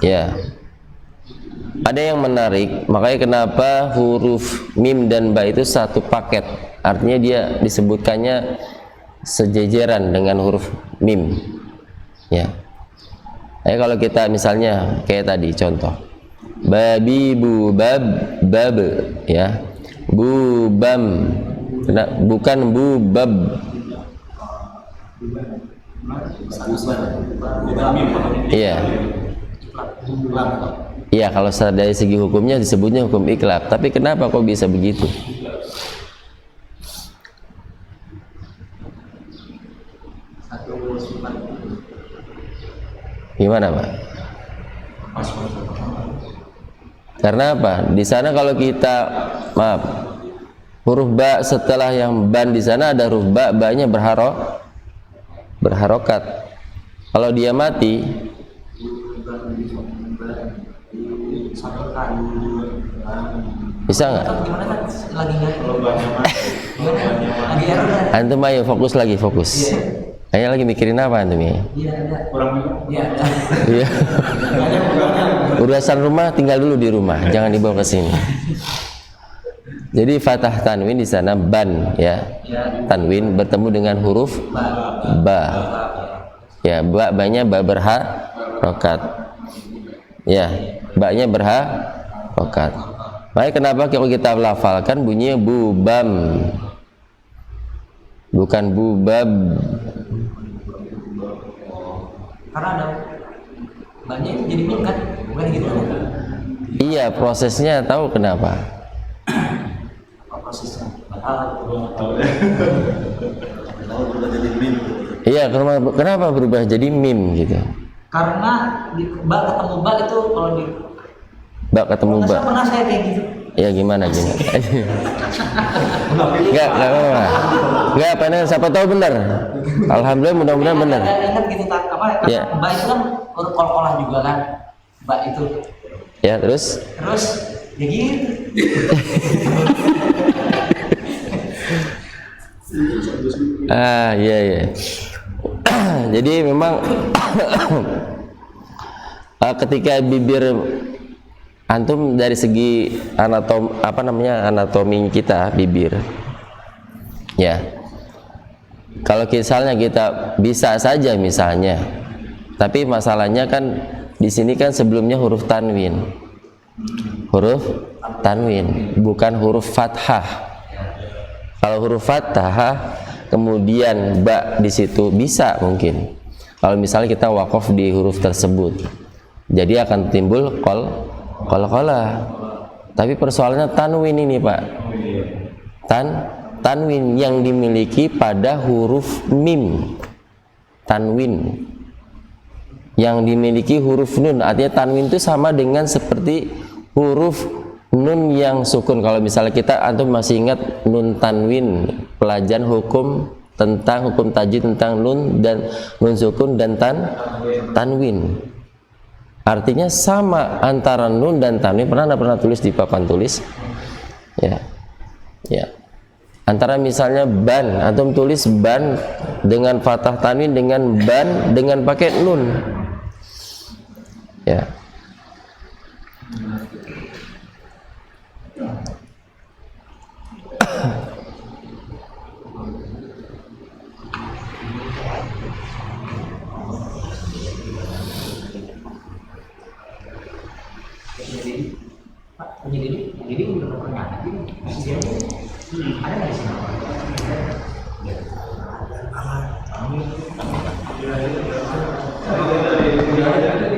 Ya, ada yang menarik, makanya kenapa huruf mim dan ba itu satu paket, artinya dia disebutkannya sejajaran dengan huruf mim. Ya, kalau kita misalnya kayak tadi contoh, babi bu bab bab, ya, bu bam, bukan bu bab. Iya. Iya, kalau dari segi hukumnya disebutnya hukum iklab. Tapi kenapa kok bisa begitu? Gimana, Pak? Karena apa? Di sana kalau kita huruf ba setelah yang ban di sana ada huruf ba, ba-nya berharokat. Kalau dia mati, bisa nggak? Gimana kan? Lagi nggak? Kalau banyak Lagi error kan? Antum ayo fokus lagi, fokus. Kayaknya lagi mikirin apa antum ya? Iya ada. kurang Iya ada. Iya. Urusan rumah tinggal dulu di rumah, jangan dibawa ke sini. Jadi fathah tanwin di sana ban ya. Tanwin bertemu dengan huruf ba. Ya, ba-nya ba berharokat. Ya, ba-nya berharokat. Makanya kenapa kalau kita lafalkan bunyinya bubam, bukan bubab. Karena ada banyak itu jadi mim kan? Bukan gitu kan? Iya, prosesnya tahu kenapa? Apa prosesnya? Iya, kenapa berubah jadi mim gitu? Karena di ba ketemu ba itu kalau di Bak ketemu nggak bak. salah pernah saya kayak gitu. Ya gimana? Enggak apa-apa. Enggak, padahal siapa tahu benar. Alhamdulillah, mudah-mudahan benar. Ada ingat gitu tak apa? Karena Ya. ba itu kan huruf kol-kolah juga kan. Ba itu. Ya, terus Terus ya gitu. iya iya. Jadi memang ketika bibir antum dari segi anatomi kita bibir. Ya. Kalau misalnya kita bisa saja misalnya. Tapi masalahnya kan di sini kan sebelumnya huruf tanwin. Huruf tanwin, bukan huruf fathah. Kalau huruf fathah kemudian ba di situ bisa mungkin. Kalau misalnya kita wakaf di huruf tersebut, jadi akan timbul qala. Tapi persoalannya tanwin ini, Pak. Tanwin yang dimiliki pada huruf mim. Tanwin yang dimiliki huruf nun, artinya tanwin itu sama dengan seperti huruf nun yang sukun. Kalau misalnya kita antum masih ingat nun tanwin, pelajaran hukum tentang hukum tajwid tentang nun dan nun sukun dan tanwin. Artinya sama antara nun dan tanwin. Pernah tulis di papan tulis? Ya. Ya. Antara misalnya ban, antum tulis ban dengan fathah tanwin dengan ban dengan pakai nun. Ya. Pak, jadi udah pernah ngaji masih dia ada nggak di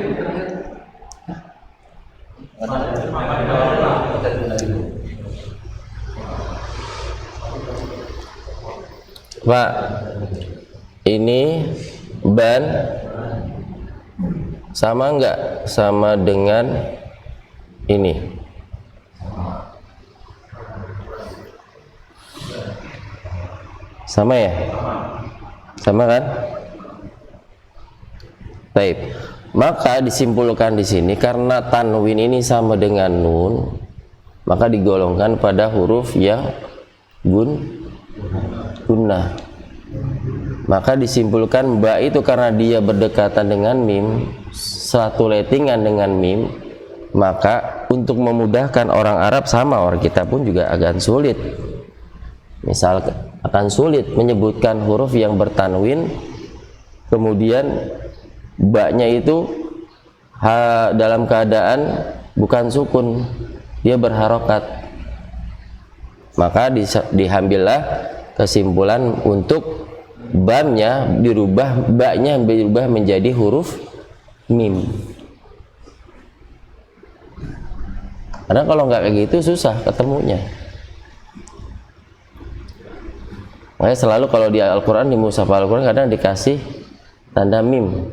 sini? Pak, ini ban sama enggak sama dengan ini? Sama ya? Sama kan? Baik. Maka disimpulkan di sini karena tanwin ini sama dengan nun, maka digolongkan pada huruf yang gunnah. Maka disimpulkan ba itu karena dia berdekatan dengan mim, satu lettingan dengan mim, maka untuk memudahkan orang Arab sama orang kita pun juga agak sulit. Misal akan sulit menyebutkan huruf yang bertanwin kemudian ba-nya itu dalam keadaan bukan sukun, dia berharokat. Maka diambillah kesimpulan untuk ba-nya dirubah, ba-nya berubah menjadi huruf mim. Karena kalau nggak kayak gitu susah ketemunya. Makanya selalu kalau di Al-Quran, di mushaf Al-Quran kadang dikasih tanda mim.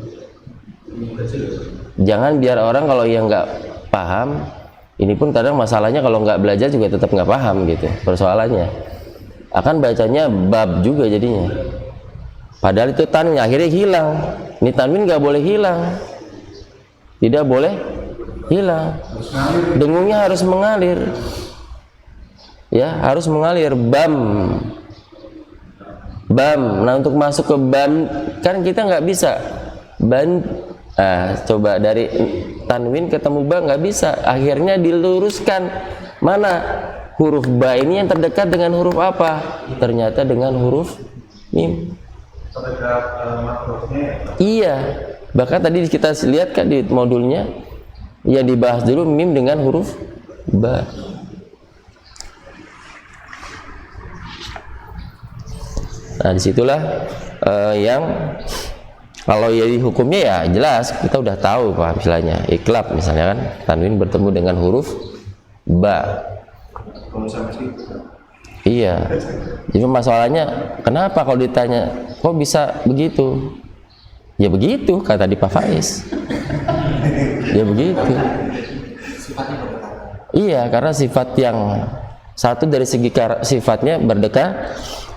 Jangan biar orang kalau yang nggak paham Ini pun kadang masalahnya kalau nggak belajar juga tetap nggak paham gitu persoalannya. Akan bacanya bab juga jadinya. Padahal itu tanwin, akhirnya hilang. Ini tanwin nggak boleh hilang. Tidak boleh hilang. Dengungnya harus mengalir. Ya, harus mengalir. Bam. Nah untuk masuk ke bam kan kita nggak bisa. Coba dari tanwin ketemu ba nggak bisa, akhirnya diluruskan. Mana huruf ba ini yang terdekat dengan huruf apa? Ternyata dengan huruf mim. Iya, bahkan tadi kita lihat kan di modulnya yang dibahas dulu mim dengan huruf ba. Nah disitulah yang kalau ya di hukumnya ya jelas kita udah tahu Pak, misalnya iklab misalnya kan tanwin bertemu dengan huruf ba. Iya. Jadi masalahnya kenapa kalau ditanya kok bisa begitu? Ya begitu kata di Pak Faiz. Ya begitu. Sifatnya berdekatan. Iya, karena sifat yang satu dari segi sifatnya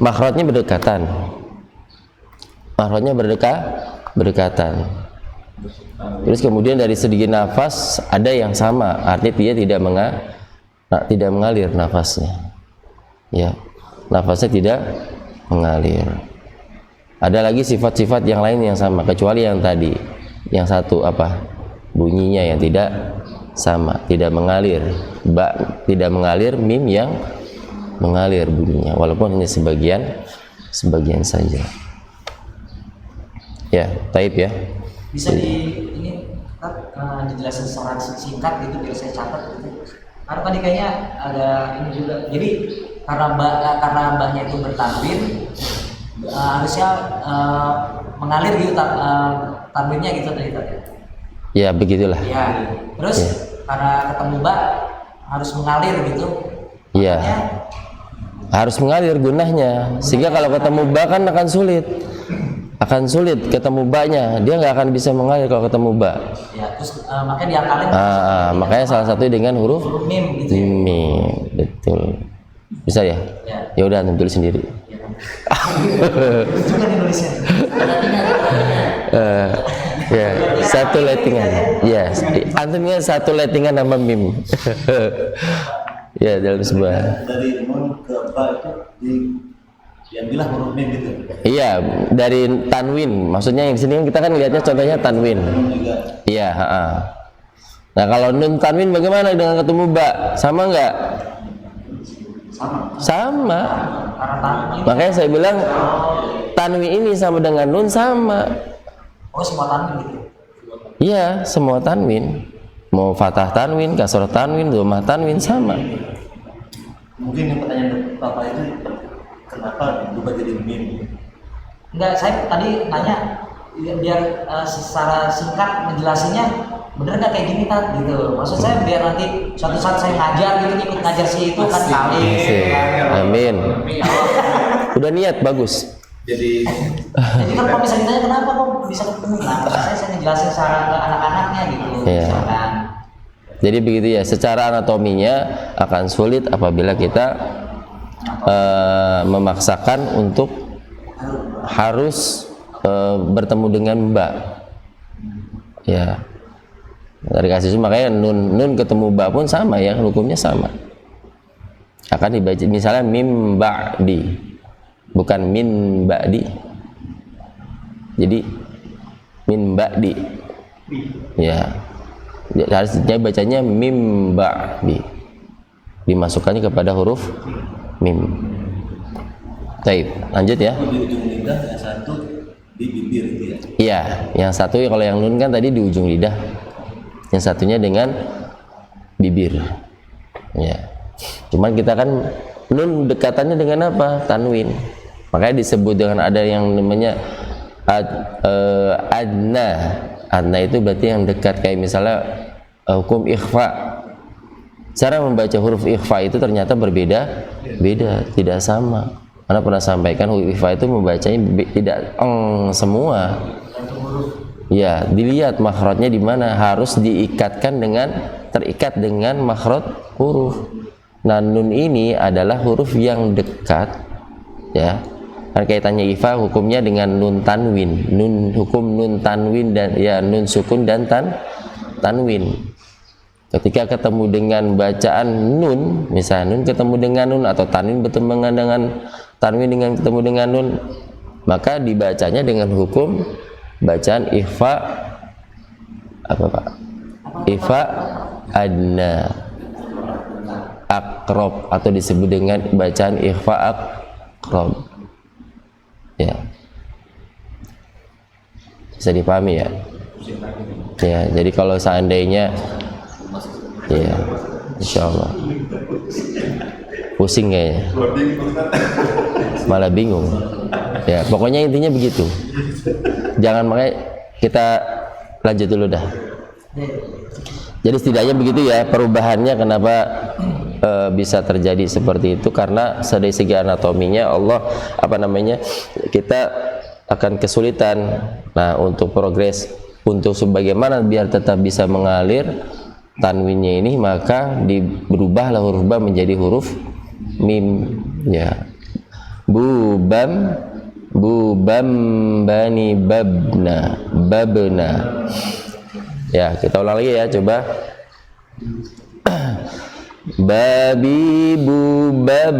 makhrajnya berdekatan. Makhrajnya berdekatan. Terus kemudian dari segi nafas ada yang sama, artinya dia tidak mengalir nafasnya. Ya, nafasnya tidak mengalir. Ada lagi sifat-sifat yang lain yang sama kecuali yang tadi. Yang satu apa? Bunyinya yang tidak sama, tidak mengalir. Ba tidak mengalir, mim yang mengalir bunyinya walaupun hanya sebagian saja. Ya, taib ya. Bisa dijelasin secara singkat gitu biar saya catat gitu. Karena tadi kayaknya ada ini juga. Jadi karena mbaknya itu bertanwin, harusnya mengalir gitu tanwinnya gitu tadi. Ya begitulah. Ya. Terus ya. Karena ketemu mbak harus mengalir gitu. Iya. Harus mengalir gunahnya. Sehingga kalau ketemu ba kan akan sulit ketemu ba-nya, dia nggak akan bisa mengalir kalau ketemu ba. Ya, terus makanya diakalin. Makanya salah satu dengan huruf mim gitu. Mim, betul. Bisa ya? Ya udah antum tulis sendiri. Juga nulisnya. Ya, satu lettingan. Ya, antumnya satu lettingan sama mim. Ya, dalam sebuah. Dari nun ke ba itu diambillah huruf mim gitu. Iya, dari tanwin. Maksudnya yang di sini kita kan lihatnya contohnya tanwin. Iya, Nah, kalau nun tanwin bagaimana dengan ketemu ba? Sama enggak? Sama. Makanya saya bilang tanwin ini sama dengan nun sama. Oh, semua tanwin gitu. Iya, semua tanwin. Mau fathah tanwin, kasrah tanwin, dhammah tanwin sama. Mungkin yang pertanyaan Bapak itu kenapa berubah jadi mim? Enggak, saya tadi nanya biar secara singkat menjelasinya bener nggak kayak gini Tat gitu. Maksud saya biar nanti suatu saat saya ngajar gitu ikut ngajar si itu kan kali. Amin. Udah niat bagus. Jadi kan kalau misalnya ditanya kenapa kok bisa ketemu, nah saya ngejelasin secara ke anak-anaknya gitu. Ya. Jadi begitu ya, secara anatominya akan sulit apabila kita memaksakan untuk harus bertemu dengan mbak. Ya. Dari kasus makanya nun ketemu mbak pun sama ya, hukumnya sama. Akan dibaca misalnya mim ba'di, bukan min ba'di. Jadi min ba'di. Ya. Harusnya bacanya mim ba'di. Dimasukkannya kepada huruf mim. Taib, lanjut ya. di ujung lidah, yang satu di bibir gitu ya. Iya, yang satu kalau yang nun kan tadi di ujung lidah. Yang satunya dengan bibir. Ya. Cuman kita kan nun dekatannya dengan apa? Tanwin. Makanya disebut dengan ada yang namanya adna. Adna itu berarti yang dekat, kayak misalnya hukum ikhfa. Cara membaca huruf ikhfa itu ternyata beda, tidak sama. Karena pernah sampaikan huruf ikhfa itu membacanya tidak semua. Ya, dilihat makhrajnya di mana, harus terikat dengan makhraj huruf. Nah, nun ini adalah huruf yang dekat, ya. Kan kaitannya ifa hukumnya dengan nun tanwin. Hukum nun tanwin dan ya nun sukun dan tanwin. Ketika ketemu dengan bacaan nun, misalnya nun ketemu dengan nun atau tanwin bertemu dengan tanwin ketemu dengan nun, maka dibacanya dengan hukum bacaan ikhfa apa Pak? Ikhfa adna aqrab atau disebut dengan bacaan ikhfa aqrab. Ya. Bisa dipahami ya? Ya, jadi kalau seandainya ya, insyaallah pusing kayaknya, malah bingung. Ya, pokoknya intinya begitu. Jangan, makanya kita lanjut dulu dah. Jadi setidaknya begitu ya perubahannya, kenapa bisa terjadi seperti itu, karena dari segi anatominya Allah kita akan kesulitan. Nah, untuk progres, untuk sebagaimana biar tetap bisa mengalir tanwinnya ini, maka berubahlah huruf ba menjadi huruf mim, ya. Bubam bani babna. Ya, kita ulang lagi ya, coba. Babi bubab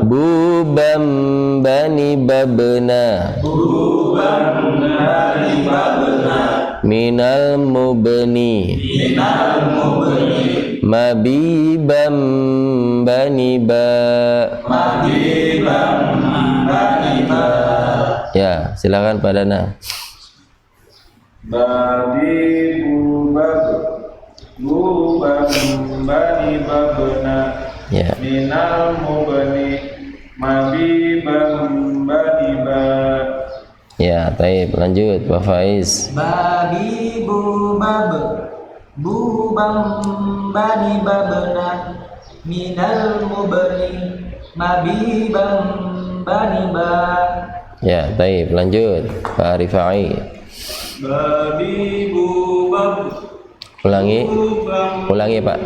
bubam bani babna minal mubni mabibam bani ba. Ya, silakan Pak Dana. Babi bubab bani babna Ya. minal mubni mabibam bani ba. Ya, baik, lanjut Pak Faiz. Babi bubab bubam bani babna minal mubni mabibam bani ba. Ya, baik, lanjut Pak Rifai. Babi bubab Ulangi Pak.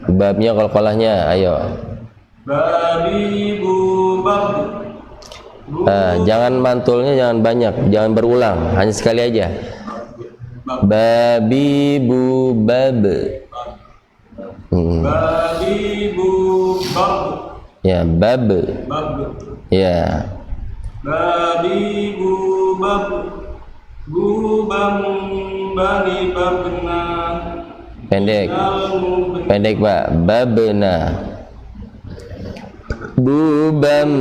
Babnya qalqalahnya, ayo. Babi bubab. Jangan mantulnya, jangan banyak, jangan berulang, hanya sekali aja. Babi bubab. Babi bubab. Ya, bab. Ya. Babi bubab bubam bani babna. Pendek Pak. Babna. Bubam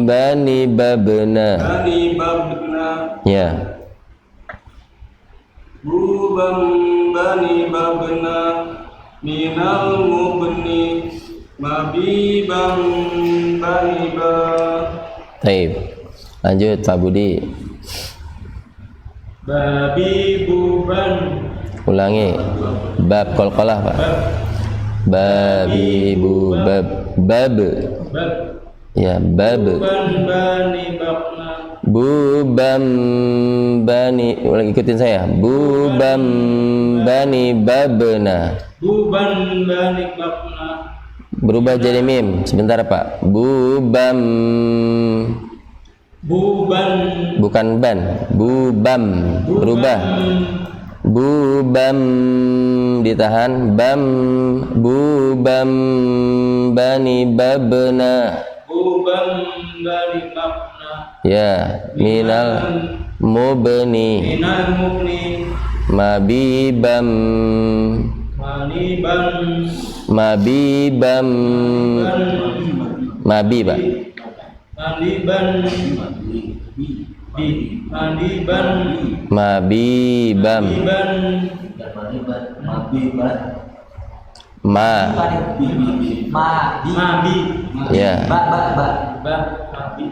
bani babna. Ya. Bubam bani babna minal mubni mabibam bani ba. Baik. Lanjut Pak Budi. Babi buban. Ulangi. Bab qalqalah Pak. Babi bubab. Bab. Ya, bab. Buban bani bakna. Bubam bani, ulang ikutin saya. Bubam bani babna. Buban bani bakna. Berubah jadi mim. Sebentar Pak. Bubam. Buban. Bukan ban. Bubam. Berubah. Bubam ditahan. Bam. Bubam bani babna. Buban bani bakna. Ya, minal mubni Minal mubni. mabibam Maniban. mabibam mabi Pak. Maniban. Maniban. Mabibam ma Mabi. ya Ba. Mabi.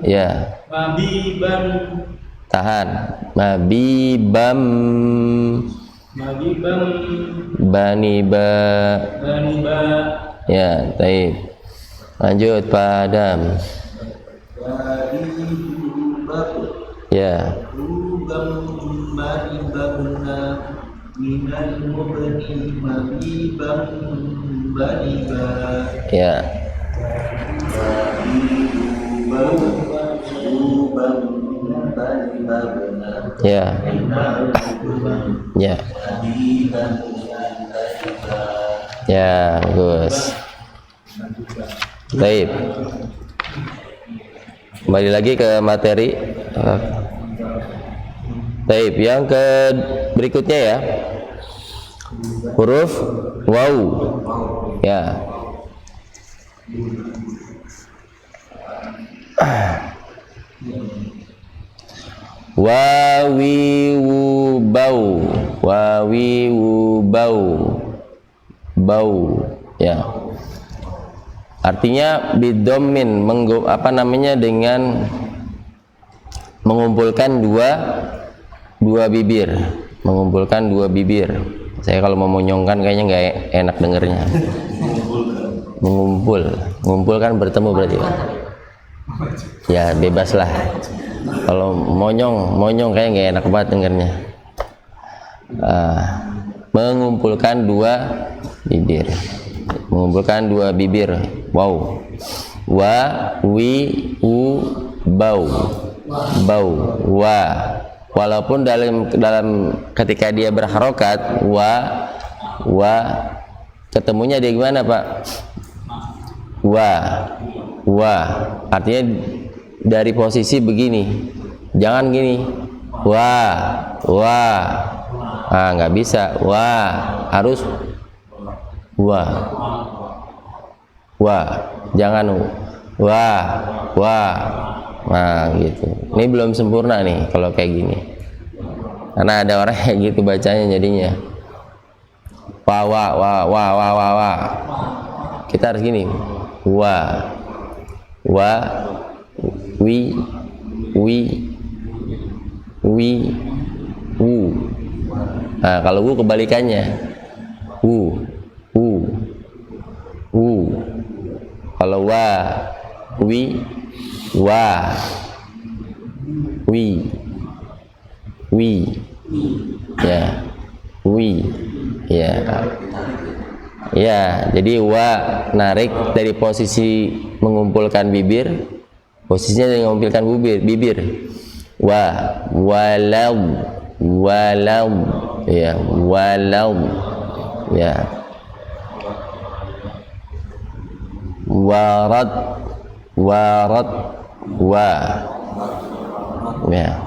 ya Mabiban. tahan. Mabibam Mabibam. bani ba. Bani ba. Ya, baik. Lanjut Pak Adam. Ya. Ya. Ya. Ya. Ya, bagus. Baik. Kembali lagi ke materi. Baik, yang ke berikutnya ya. Huruf waw. Ya. Wawiwu bau, wawiwu bau, bau, ya. Artinya bidomin, dengan mengumpulkan dua bibir, mengumpulkan dua bibir. Saya kalau mau monyongkan kayaknya nggak enak dengernya. Mengumpul kan bertemu berarti, Pak. Ya bebas lah. Kalau monyong kayak nggak enak banget dengernya. Mengumpulkan dua bibir, mengumpulkan dua bibir. Wow. Wa wi u bau, bau. Wa. Walaupun dalam ketika dia berharokat wa ketemunya dia gimana, Pak? Wa artinya dari posisi begini, jangan gini, nggak bisa, harus jangan nah gitu. Ini belum sempurna nih kalau kayak gini, karena ada orang kayak gitu bacanya jadinya wa. Kita harus gini, wi wu. Nah kalau wu kebalikannya, wu. Kalau wi ya, ya. Jadi wa narik dari posisi mengumpulkan bibir, posisinya dari mengumpulkan bibir. Walau, ya, walau, ya. Warat, ya.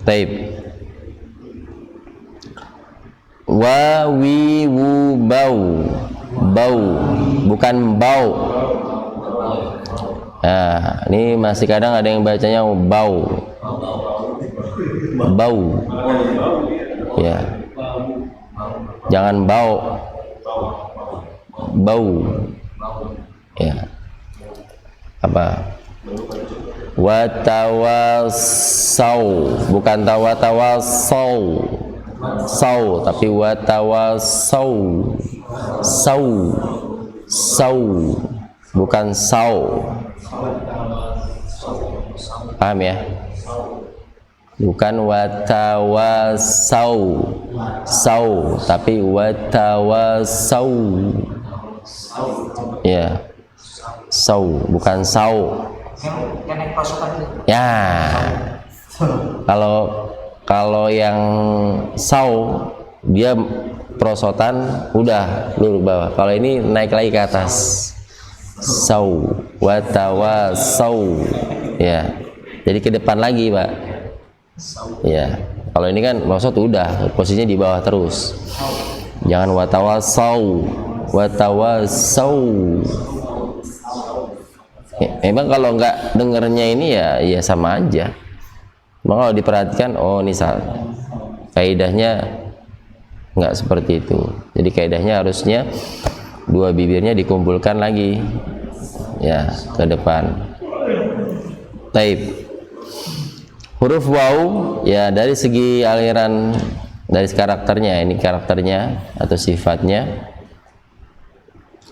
Taib. Wawiwu bau, bukan bau. Nah, ini masih kadang ada yang bacanya bau, ya. Jangan bau, ya. Apa? Watawasau, bukan tawasau, tapi watawasau, bukan sau. Paham ya? Bukan watawasau, tapi watawasau, ya. Sau, bukan sau. Ya. Kalau yang sau dia prosotan udah lurus bawah. Kalau ini naik lagi ke atas. Sau, watawasau, ya. Jadi ke depan lagi, Pak. Ya. Kalau ini kan prosot udah posisinya di bawah terus. Jangan watawasau. Memang kalau nggak dengernya ini ya sama aja. Memang kalau diperhatikan, oh ini salah. Kaidahnya nggak seperti itu. Jadi kaidahnya harusnya dua bibirnya dikumpulkan lagi, ya, ke depan. Taib. Huruf waw, ya, dari segi aliran dari karakternya, ini karakternya atau sifatnya.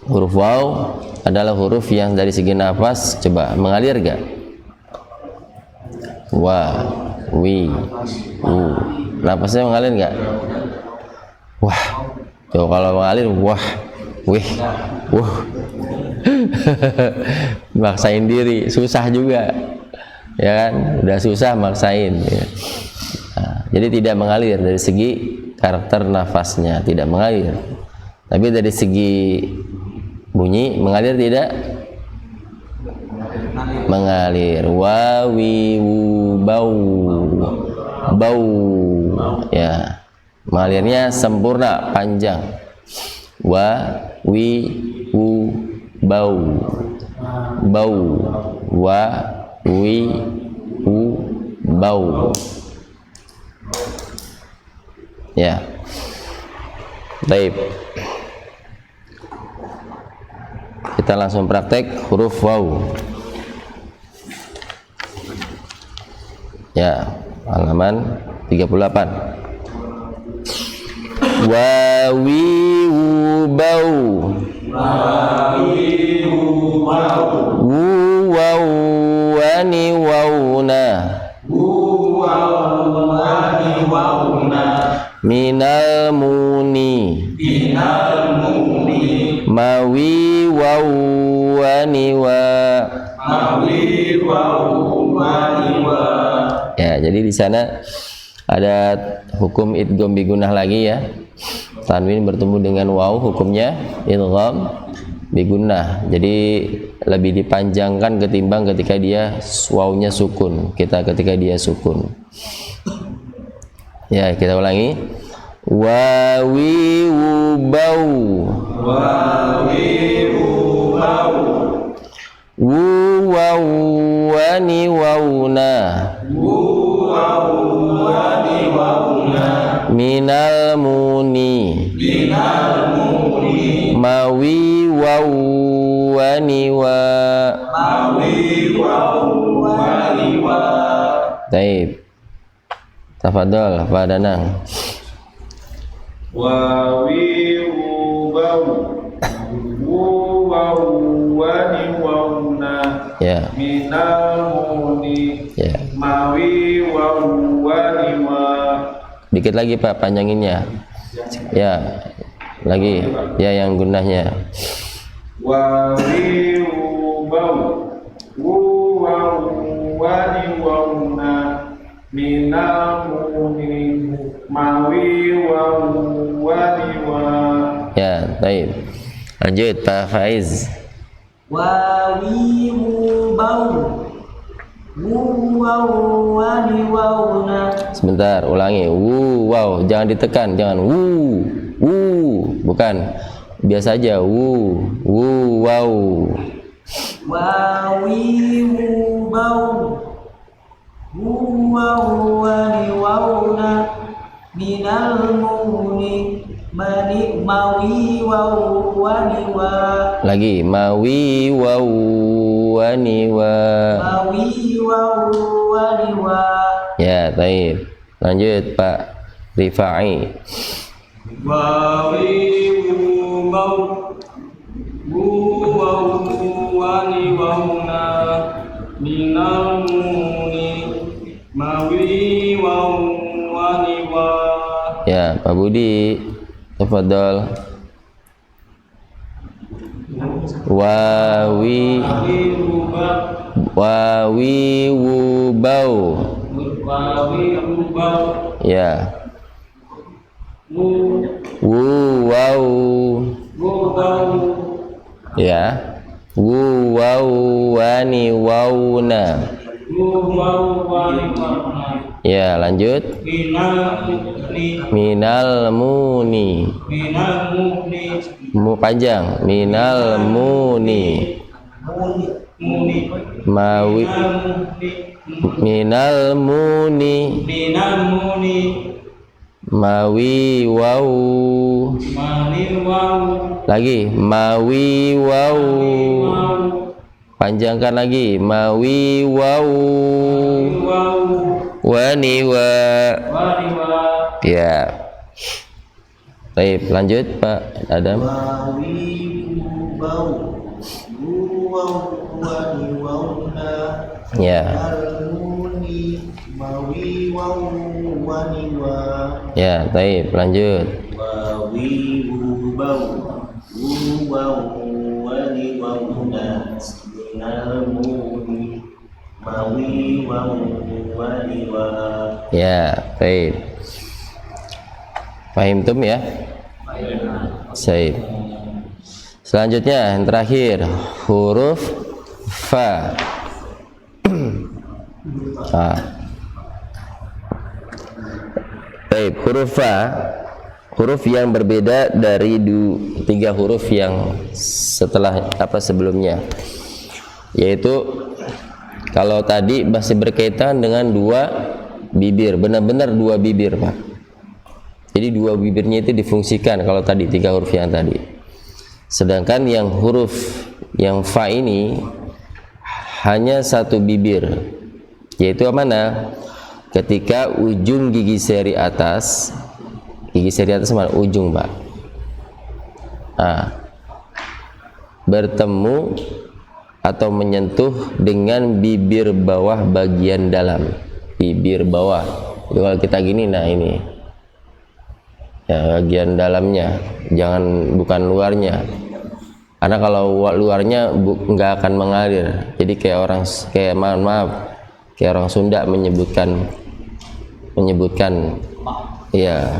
Huruf waw adalah huruf yang dari segi nafas coba mengalir gak? Wa, wi, u. Nafasnya mengalir gak? Wah. Coba kalau mengalir wah, wih, wuh. Maksain diri, susah juga. Ya kan? Udah susah maksain ya. Nah, jadi tidak mengalir dari segi karakter nafasnya, tidak mengalir. Tapi dari segi bunyi mengalir tidak? Mengalir. Wawi wu bau bau ya, mengalirnya sempurna panjang. Wa wi wu bau bau wa wi wu bau ya. Baik, kita langsung praktek huruf waw ya, halaman 38. Wawi wu bau wu waw wani wauna minal muni mawi waw wani wa. Ya, jadi di sana ada hukum idgham bigunah lagi ya. Tanwin bertemu dengan waw, hukumnya idgham bigunah. Jadi lebih dipanjangkan ketimbang ketika dia wawnya sukun. Ketika dia sukun. Ya, kita ulangi. Wawi wu bau wu waw wani wauna minal muni mawi waw wani wa. Baik, tafadhol Pak Danang. Wawi bau wu waw wani wauna Ya, minal muni ya. mawi waw wani wa. Dikit lagi Pak, panjanginnya. Ya, lagi. Ya, yang gunahnya. Wawi bau wu waw wani wauna minal muni mawi waw wani wa. Ya, baik. Lanjut Pak Faiz. Wawi wu bau wu waw wani wauna. Sebentar, ulangi. Wow, jangan ditekan, jangan bukan. Biasa aja wow. Wawi wu bau wu waw wani wauna minal muni mani mawi waw wani wa. Lagi mawi waw wani wa. Mawi waw wani wa. Ya, baik. Lanjut Pak Rifai. Wawi bau wu waw wani wauna minal muni mawi waw wani wa. Ya, Pak Budi. Tafadhol. Wawi wu bau. Ya. Wu waw. Ya. Wu waw wani wauna. Ya, lanjut. Minal muni. Mu panjang. Minal muni. Mawi. Minal muni. Mawi waw. Lagi. Mawi waw. Panjangkan lagi. Mawi waw wani wa. Ya, Baik, lanjut Pak Adam. Wawi bau wau wani wauna Ya. almuni mawi wau wani wa Ya, baik, lanjut. wawi bau wau wani wauna almuni mawi wau wani wa. Ya, baik. Paham tum ya? Baik. Selanjutnya yang terakhir huruf fa. Baik, huruf fa, huruf yang berbeda dari tiga huruf yang setelah sebelumnya, yaitu kalau tadi masih berkaitan dengan dua bibir, benar-benar dua bibir Pak. Jadi dua bibirnya itu difungsikan kalau tadi tiga huruf yang tadi. Sedangkan yang huruf yang fa ini hanya satu bibir, yaitu mana? Ketika ujung gigi seri atas mana? Ujung Pak. Bertemu atau menyentuh dengan bibir bawah bagian dalam, bibir bawah. Jadi kalau kita gini, nah ini ya bagian dalamnya, bukan luarnya. Karena kalau luarnya nggak akan mengalir. Jadi kayak orang Sunda menyebutkan ya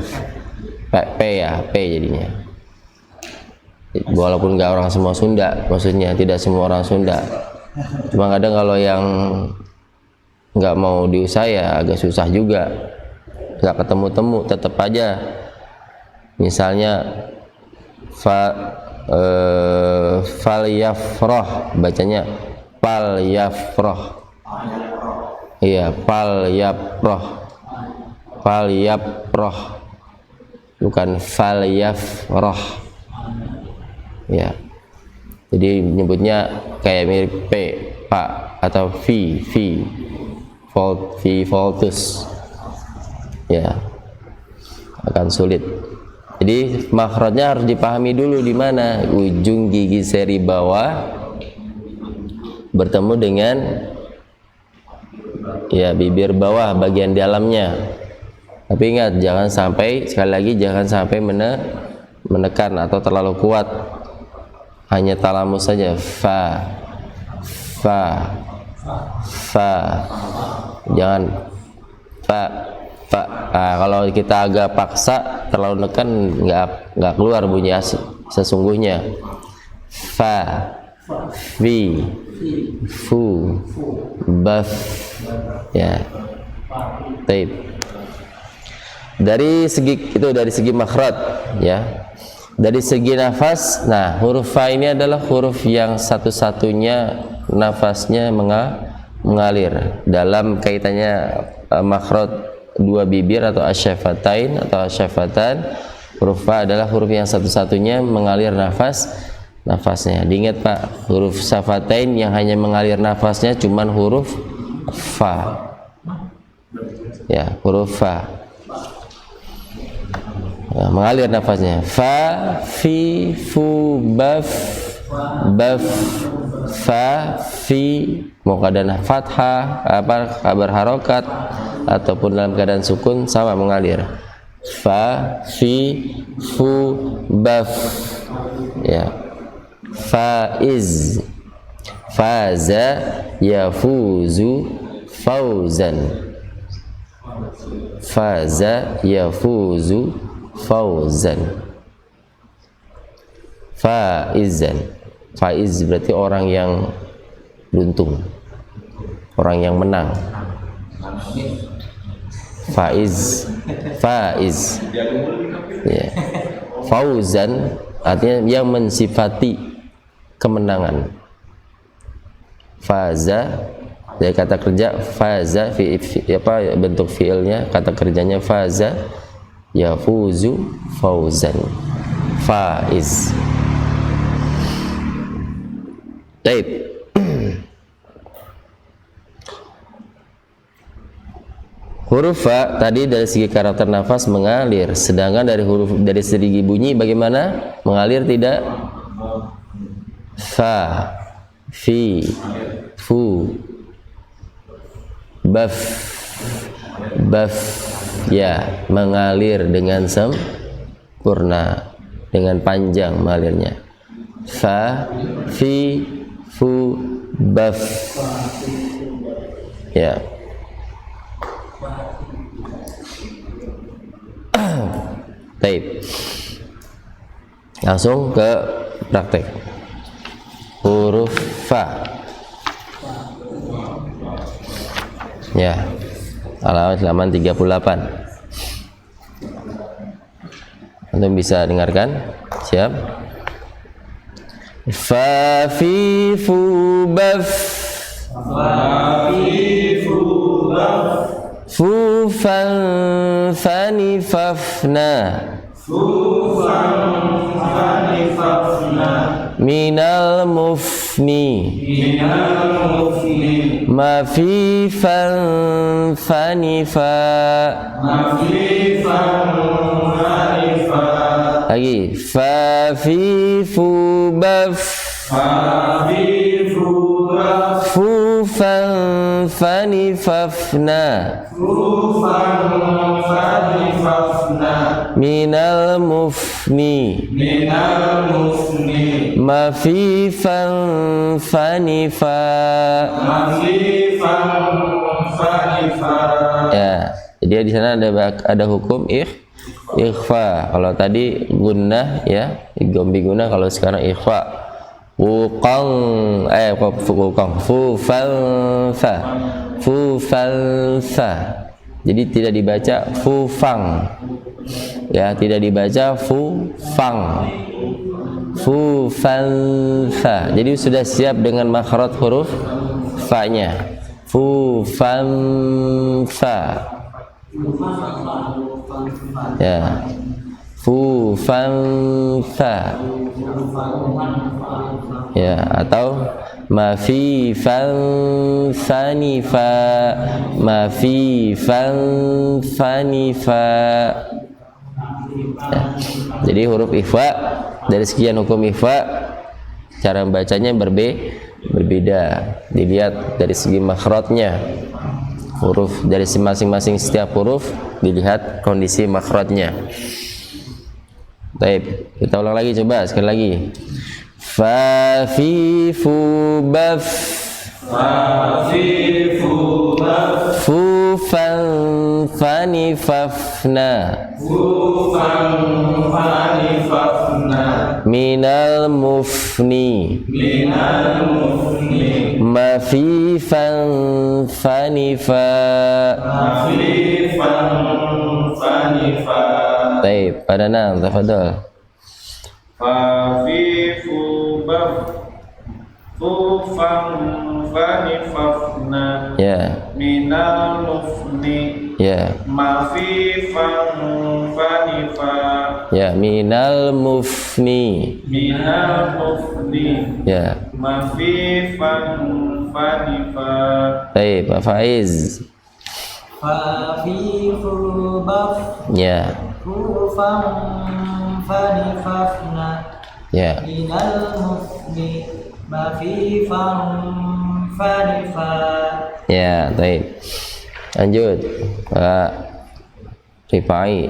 P jadinya. Walaupun nggak orang semua Sunda, maksudnya tidak semua orang Sunda. Cuma kadang kalau yang nggak mau diusaha ya agak susah juga, nggak ketemu tetap aja. Misalnya fal yafroh, bacanya pal yafroh. Iya, pal yaproh, bukan fal yafroh. Ya, jadi menyebutnya kayak mirip P, Pak, atau V, voltus. Ya, akan sulit. Jadi makhrajnya harus dipahami dulu di mana ujung gigi seri bawah bertemu dengan ya bibir bawah bagian dalamnya. Tapi ingat, sekali lagi jangan sampai menekan atau terlalu kuat. Hanya talamus saja, fa. Jangan fa. Kalau kita agak paksa terlalu nekan nggak keluar bunyi sesungguhnya. Fa, fi, fu, baf. Ya, taib. Dari segi makhraj ya. Dari segi nafas, nah huruf fa ini adalah huruf yang satu-satunya nafasnya mengalir dalam kaitannya makhraj dua bibir atau asyafatain atau asyafatan. Huruf fa adalah huruf yang satu-satunya mengalir nafasnya. Diingat Pak, huruf syafatain yang hanya mengalir nafasnya cuman huruf fa. Ya, huruf fa. Ya, mengalir nafasnya. Fa, fi, fu, baf, fa, fi. Mau keadaan fathah, kabar harokat ataupun dalam keadaan sukun sama mengalir. Fa, fi, fu, baf. Ya. Faiz, faza, yafuzu, fauzan. Faza, yafuzu, fauzan. Faizan. Faiz berarti orang yang beruntung, orang yang menang. Faiz. Ya. Fauzan artinya yang mensifati kemenangan. Faza dari kata kerja faza, bentuk fiilnya, kata kerjanya faza, yafuzu, fauzan. Faiz. Baik. Huruf fa tadi dari segi karakter nafas mengalir, sedangkan dari segi bunyi bagaimana? Mengalir tidak? Fa, fi, fu, baf, baf, ya, mengalir dengan sempurna, dengan panjang mengalirnya. Fa, fi, fu, baf, ya. Baik, langsung ke praktek. Huruf fa, ya, halaman 38. Antum bisa dengarkan? Siap? Fa, fi, fu, baf, fu, fan, fani, fafna, minal mufni, ma fi, fan, fani, fa, lagi fa, fi, fu, baf, fu, fan, fani, fafna, minal mufni, ma fi, fan, fani, fa. Ya, jadi di sana ada hukum ikhfa. Kalau tadi gunnah, ya, gombi gunnah. Kalau sekarang ikhfa. Wuqang, fu, fal, fa, fu, fal, fa. Jadi tidak dibaca fu, fang, ya, tidak dibaca fu, fang, fu, fal, fa. Jadi sudah siap dengan makhraj huruf fa-nya. Fu, fam, fa, ya, fu, fam, fa, ya, atau ma fi, fan, fani, fa, ma fi, fan, fani, fa. Ya. Jadi huruf ikhfa, dari sekian hukum ikhfa, cara membacanya berbeda. Dilihat dari segi makhrajnya, huruf dari masing-masing setiap huruf dilihat kondisi makhrajnya. Baik, kita ulang lagi, coba sekali lagi. Fa, fi, fu, baf, fu, fan, fani, fafna, minal mufni, ma fi, fan, fani, fa. Baik, pada nam, tafadhol. Fa, fi, fu, baf, fu, fam, fani, fafna, Ya, minal mufni, ya, ma fi, fam, fani, fa, ya, minal mufni, minal mufni, ya. ma fi, fam, fani, fa. Baik, Pak Faiz. Fa, fi, fu, baf, Ya, fu, fam, fani, fafna, ya. minal mufni, ma fi, fam, fani, fa. Ya, baik. Lanjut, Pak Rifai.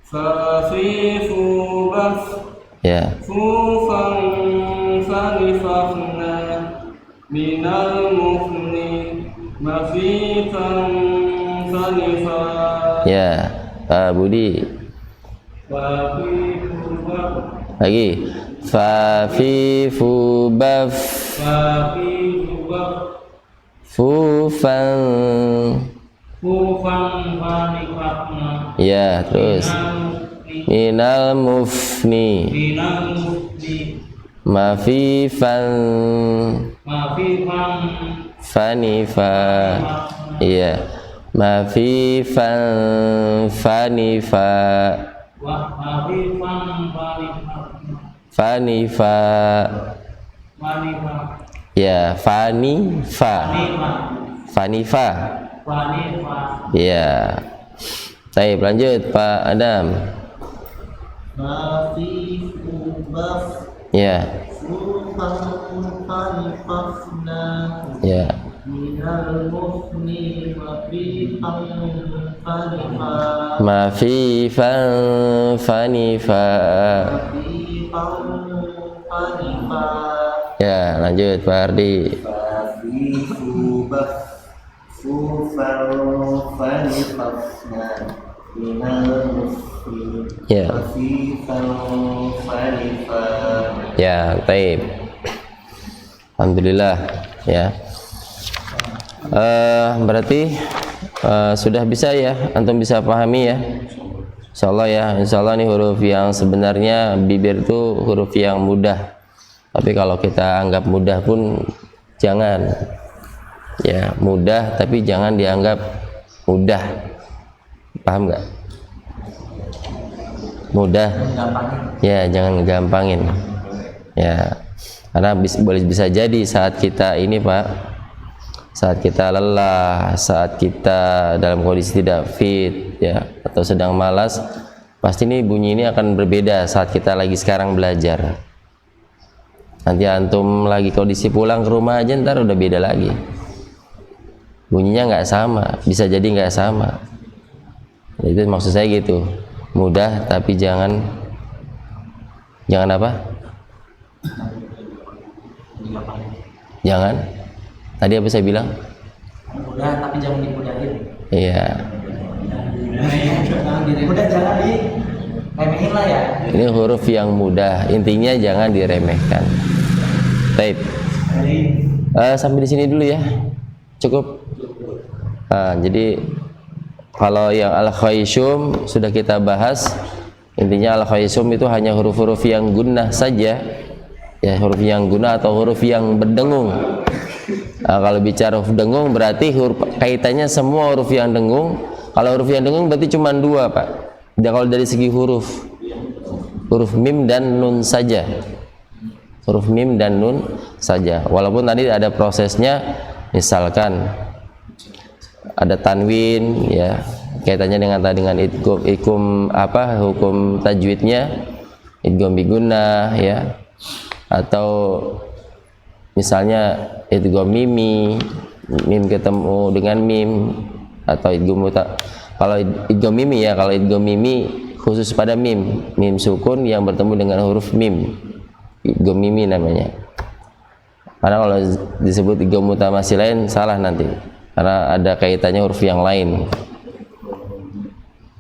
Fa, fi, fu, baf, Ya, fu, fam, fani, fafna, minal mufni, ma fi, fam, fani, fa. ya. Pak Budi. Fa, fi, fu, baf, Lagi. Fa, fi, fu, baf, fa, fi, fu, baf, fu, fan. fu, fam, fani, fafna, Ya, terus. Minal mufni, minal mufni, ma fi, fan, ma fi, fam, fani, fa. Iya. Ma fi, fan, fani, fa. ma fi, fam, fani, fafna, Fani, fa. fani, fa, Ya, fani, fa. fani, fa. Fani, fa. Ya. Baik, lanjut Pak Adam. Ya. Ya. Ma fi fanifa. Ya, lanjut Pak Ardi. Ya. Ya, baik. Alhamdulillah ya. Berarti sudah bisa ya, antum bisa pahami ya. Insyaallah ya, insyaallah nih huruf yang sebenarnya bibir itu huruf yang mudah. Tapi kalau kita anggap mudah pun jangan. Ya, mudah tapi jangan dianggap mudah. Paham nggak? Mudah. Ya, jangan gampangin. Ya. Karena bisa jadi saat kita ini Pak, saat kita lelah, saat kita dalam kondisi tidak fit ya, atau sedang malas, pasti ini bunyi ini akan berbeda saat kita lagi sekarang belajar. Nanti antum lagi kondisi pulang ke rumah aja ntar udah beda lagi, bunyinya nggak sama, bisa jadi nggak sama. Itu maksud saya gitu, mudah tapi jangan apa? Jangan. Tadi apa saya bilang? Mudah tapi jangan dimudahin. Iya. Mudah jangan diremehin lah ya. Ini huruf yang mudah, intinya jangan diremehkan. Baik. Sampai di sini dulu ya. Cukup. Jadi kalau yang al-khayshum sudah kita bahas. Intinya al-khayshum itu hanya huruf-huruf yang gunnah saja. Ya, huruf yang gunnah atau huruf yang berdengung. Kalau bicara huruf dengung berarti kaitannya semua huruf yang dengung. Kalau huruf yang dengung berarti cuma dua Pak. Dan kalau dari segi huruf mim dan nun saja. Huruf mim dan nun saja. Walaupun tadi ada prosesnya, misalkan ada tanwin ya, kaitannya dengan idgham hukum tajwidnya, idgham bi gunnah ya. Atau misalnya idgham mim ketemu dengan mim, atau idgham kalau idgham mimi ya, kalau idgham mimi khusus pada mim sukun yang bertemu dengan huruf mim, idgham mimi namanya. Karena kalau disebut idgham mutamatsilain salah nanti, karena ada kaitannya huruf yang lain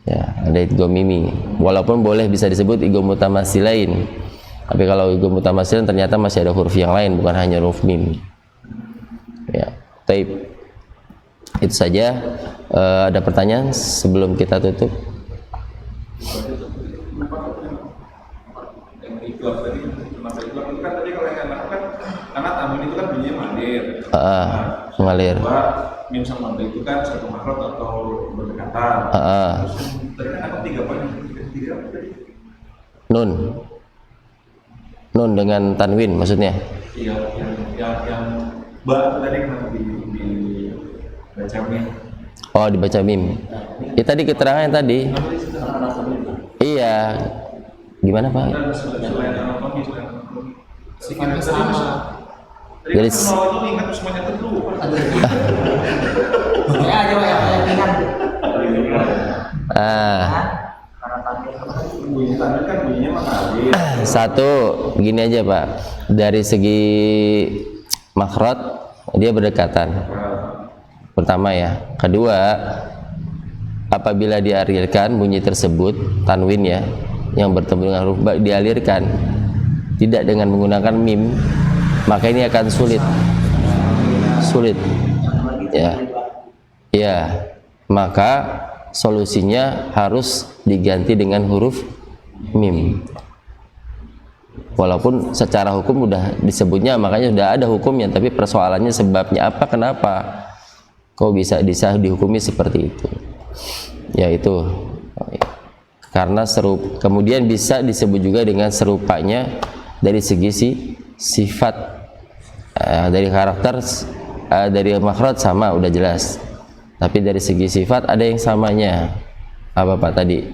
ya, ada idgham mimi. Walaupun boleh bisa disebut idgham mutamatsilain, tapi kalau idgham mutamatsilain ternyata masih ada huruf yang lain, bukan hanya huruf mim ya. Taib. Itu saja. Ada pertanyaan sebelum kita tutup? Karena tanwin itu kan bunyinya mandir. Mengalir. Mim sama itu kan satu makhraj atau berdekatan. Tadi kan apa tiga poin? Nun dengan tanwin maksudnya? Iya, yang ba tadi kenapa dibaca mim? Oh, dibaca mim. Ya tadi keterangannya tadi. Iya. Gimana Pak? Selain anatomi. Sifatnya sama. Jadi kalau itu ingat semuanya itu lupa. Ya aja Pak, yang ringan. Bunyi tadi kan bunyinya mengalir. Satu, gini aja Pak. Dari segi makhraj dia berdekatan. Pertama ya. Kedua, apabila dialirkan bunyi tersebut tanwin ya, yang bertemu dengan huruf ba dialirkan tidak dengan menggunakan mim, maka ini akan sulit ya. Ya, maka solusinya harus diganti dengan huruf mim. Walaupun secara hukum udah disebutnya, makanya sudah ada hukumnya, tapi persoalannya sebabnya apa, kenapa kok bisa dihukumi seperti itu, yaitu karena kemudian bisa disebut juga dengan serupanya dari segi sifat, dari karakter, dari makhraj sama udah jelas, Tapi dari segi sifat ada yang samanya. Apa Pak tadi?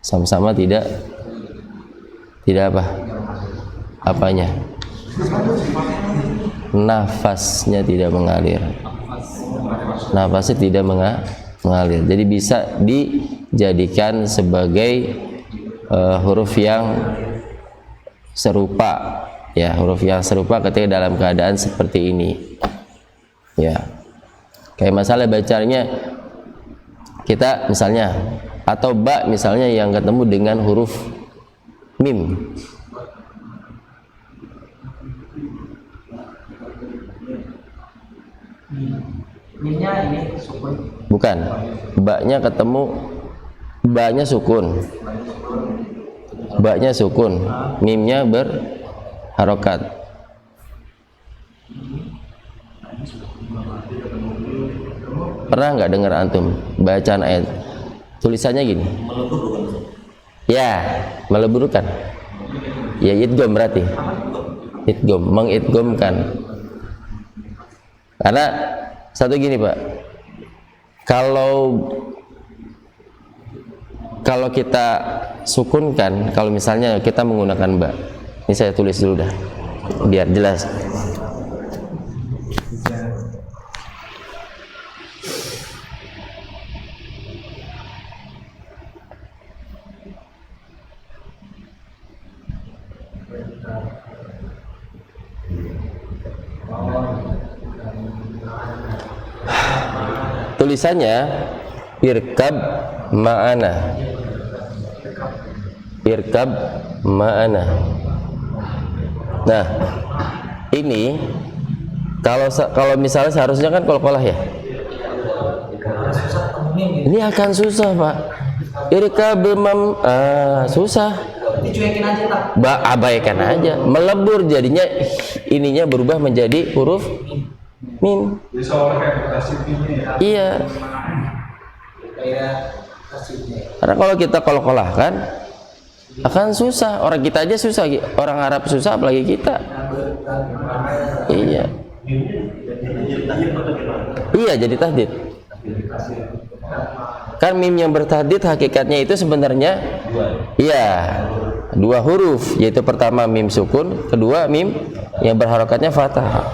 Sama-sama tidak apa? Apanya? Nafasnya tidak mengalir. Nafasnya tidak mengalir. Jadi bisa dijadikan sebagai huruf yang serupa, ya, huruf yang serupa ketika dalam keadaan seperti ini, ya. Kayak masalah bacanya kita misalnya, atau ba misalnya yang ketemu dengan huruf mim. Mimnya ini sukun. Bukan, ba-nya ketemu, ba-nya sukun, ba-nya sukun, mimnya berharokat. Pernah nggak dengar antum bacaan ayat tulisannya gini? Ya, meleburkan. Ya, idgham berarti. Idgham, mengidghamkan. Karena satu gini Pak, kalau kita sukunkan, kalau misalnya kita menggunakan ba, ini saya tulis dulu dah biar jelas. Tulisannya irkab ma'ana, irkab ma'ana. Nah, ini kalau misalnya seharusnya kan qalqalah ya. Ini akan susah Pak. Irkab susah. Dicuekin aja tak? Abaikan aja. Melebur jadinya, ininya berubah menjadi huruf mim. Jadi seolah kayak tasik ini ya. Iya. Kayak tasibnya. Karena kalau kita qalqalahkan akan susah. Orang kita aja susah, orang Arab susah apalagi kita. Iya. Iya, jadi tahdid. Kan mim yang bertahdid hakikatnya itu sebenarnya iya, dua huruf, yaitu pertama mim sukun, kedua mim yang berharokatnya fathah.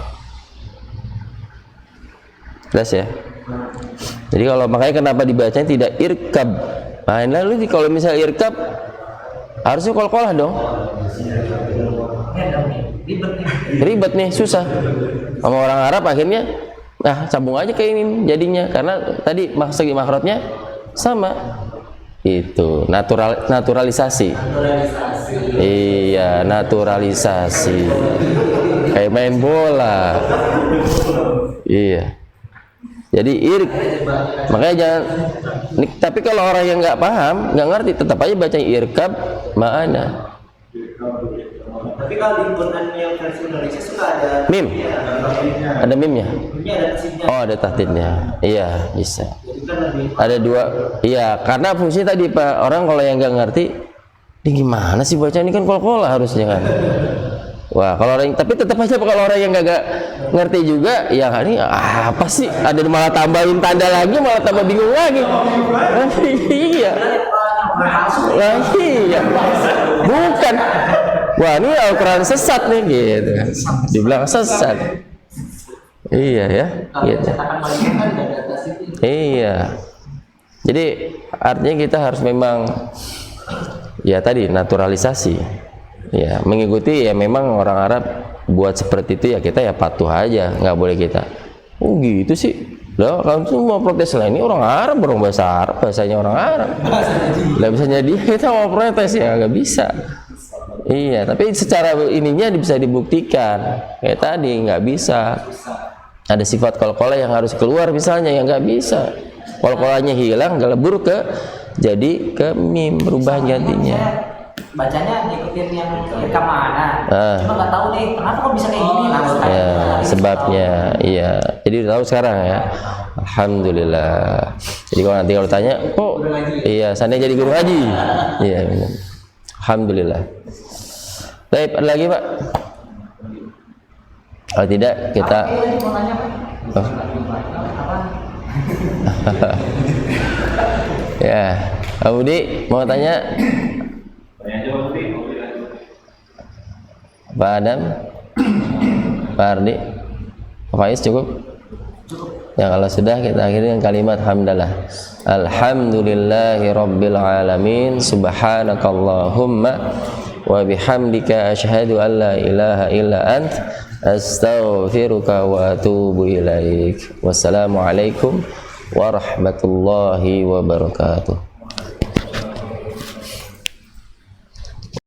Jelas ya? Jadi kalau makanya kenapa dibacanya tidak irkab. Nah, lalu kalau misalnya irkab harusnya qalqalah dong. Ribet nih, susah. Sama orang Arab akhirnya sambung aja ke ini jadinya, karena tadi segi makhrajnya sama. Itu naturalisasi. Iya, naturalisasi. Kayak main bola. Iya. Jadi makanya jangan. Tapi kalau orang yang nggak paham, nggak ngerti, tetap aja baca irkab ma'ana. Tapi kalau di Quran yang versi Indonesia suka ada Mim. Ada mimnya. mimnya, ada tasibnya. Oh, ada tahdidnya. Iya, bisa. Jadi kan lebih Ada dua. Iya, karena fungsi tadi Pak, orang kalau yang nggak ngerti, ini gimana sih baca ini kan qalqalah harusnya kan. Wah, kalau orang, tapi tetap aja kalau orang yang nggak ngerti juga, ya ini apa sih? Ada malah tambahin tanda lagi, malah tambah bingung lagi. Iya. Iya. Bukan. Wah, ini Al-Quran sesat nih gitu kan. Dibilang sesat. Iya ya, gitu. Iya. Jadi artinya kita harus memang ya tadi naturalisasi. Ya, mengikuti ya memang orang Arab buat seperti itu ya kita ya patuh aja, nggak boleh kita. Oh gitu sih. Lah kalau semua protes lah ini orang Arab, orang bahasa Arab, bahasanya orang Arab. Nggak bisa jadi kita mau protes ya nggak bisa. Iya, tapi secara ininya bisa dibuktikan. Kayak tadi nggak bisa. Ada sifat qalqalah yang harus keluar misalnya yang nggak bisa. Qalqalahnya hilang, gelebur jadi ke mim, berubah gantinya. Bacanya ngikutin yang irkab mana. Cuma nggak tahu nih kenapa kok bisa kayak gini. Ya, sebabnya. Iya. Jadi udah tahu sekarang ya. Alhamdulillah. Jadi kalau tanya, kok iya, sana jadi guru ngaji. Iya, benar. Alhamdulillah. Baik, ada lagi Pak? Kalau tidak kita Ya, Pak Budi mau tanya? Tanya aja Pak Budi. Pak Adam, Pak Ardi, Pak Faiz cukup? Ya kalau sudah kita akhiri dengan kalimat hamdalah. Alhamdulillahi rabbil alamin. Subhanakallahumma wa bihamdika asyhadu an la ilaha illa ant astaghfiruka wa atubu ilaik. Wassalamualaikum warahmatullahi wabarakatuh.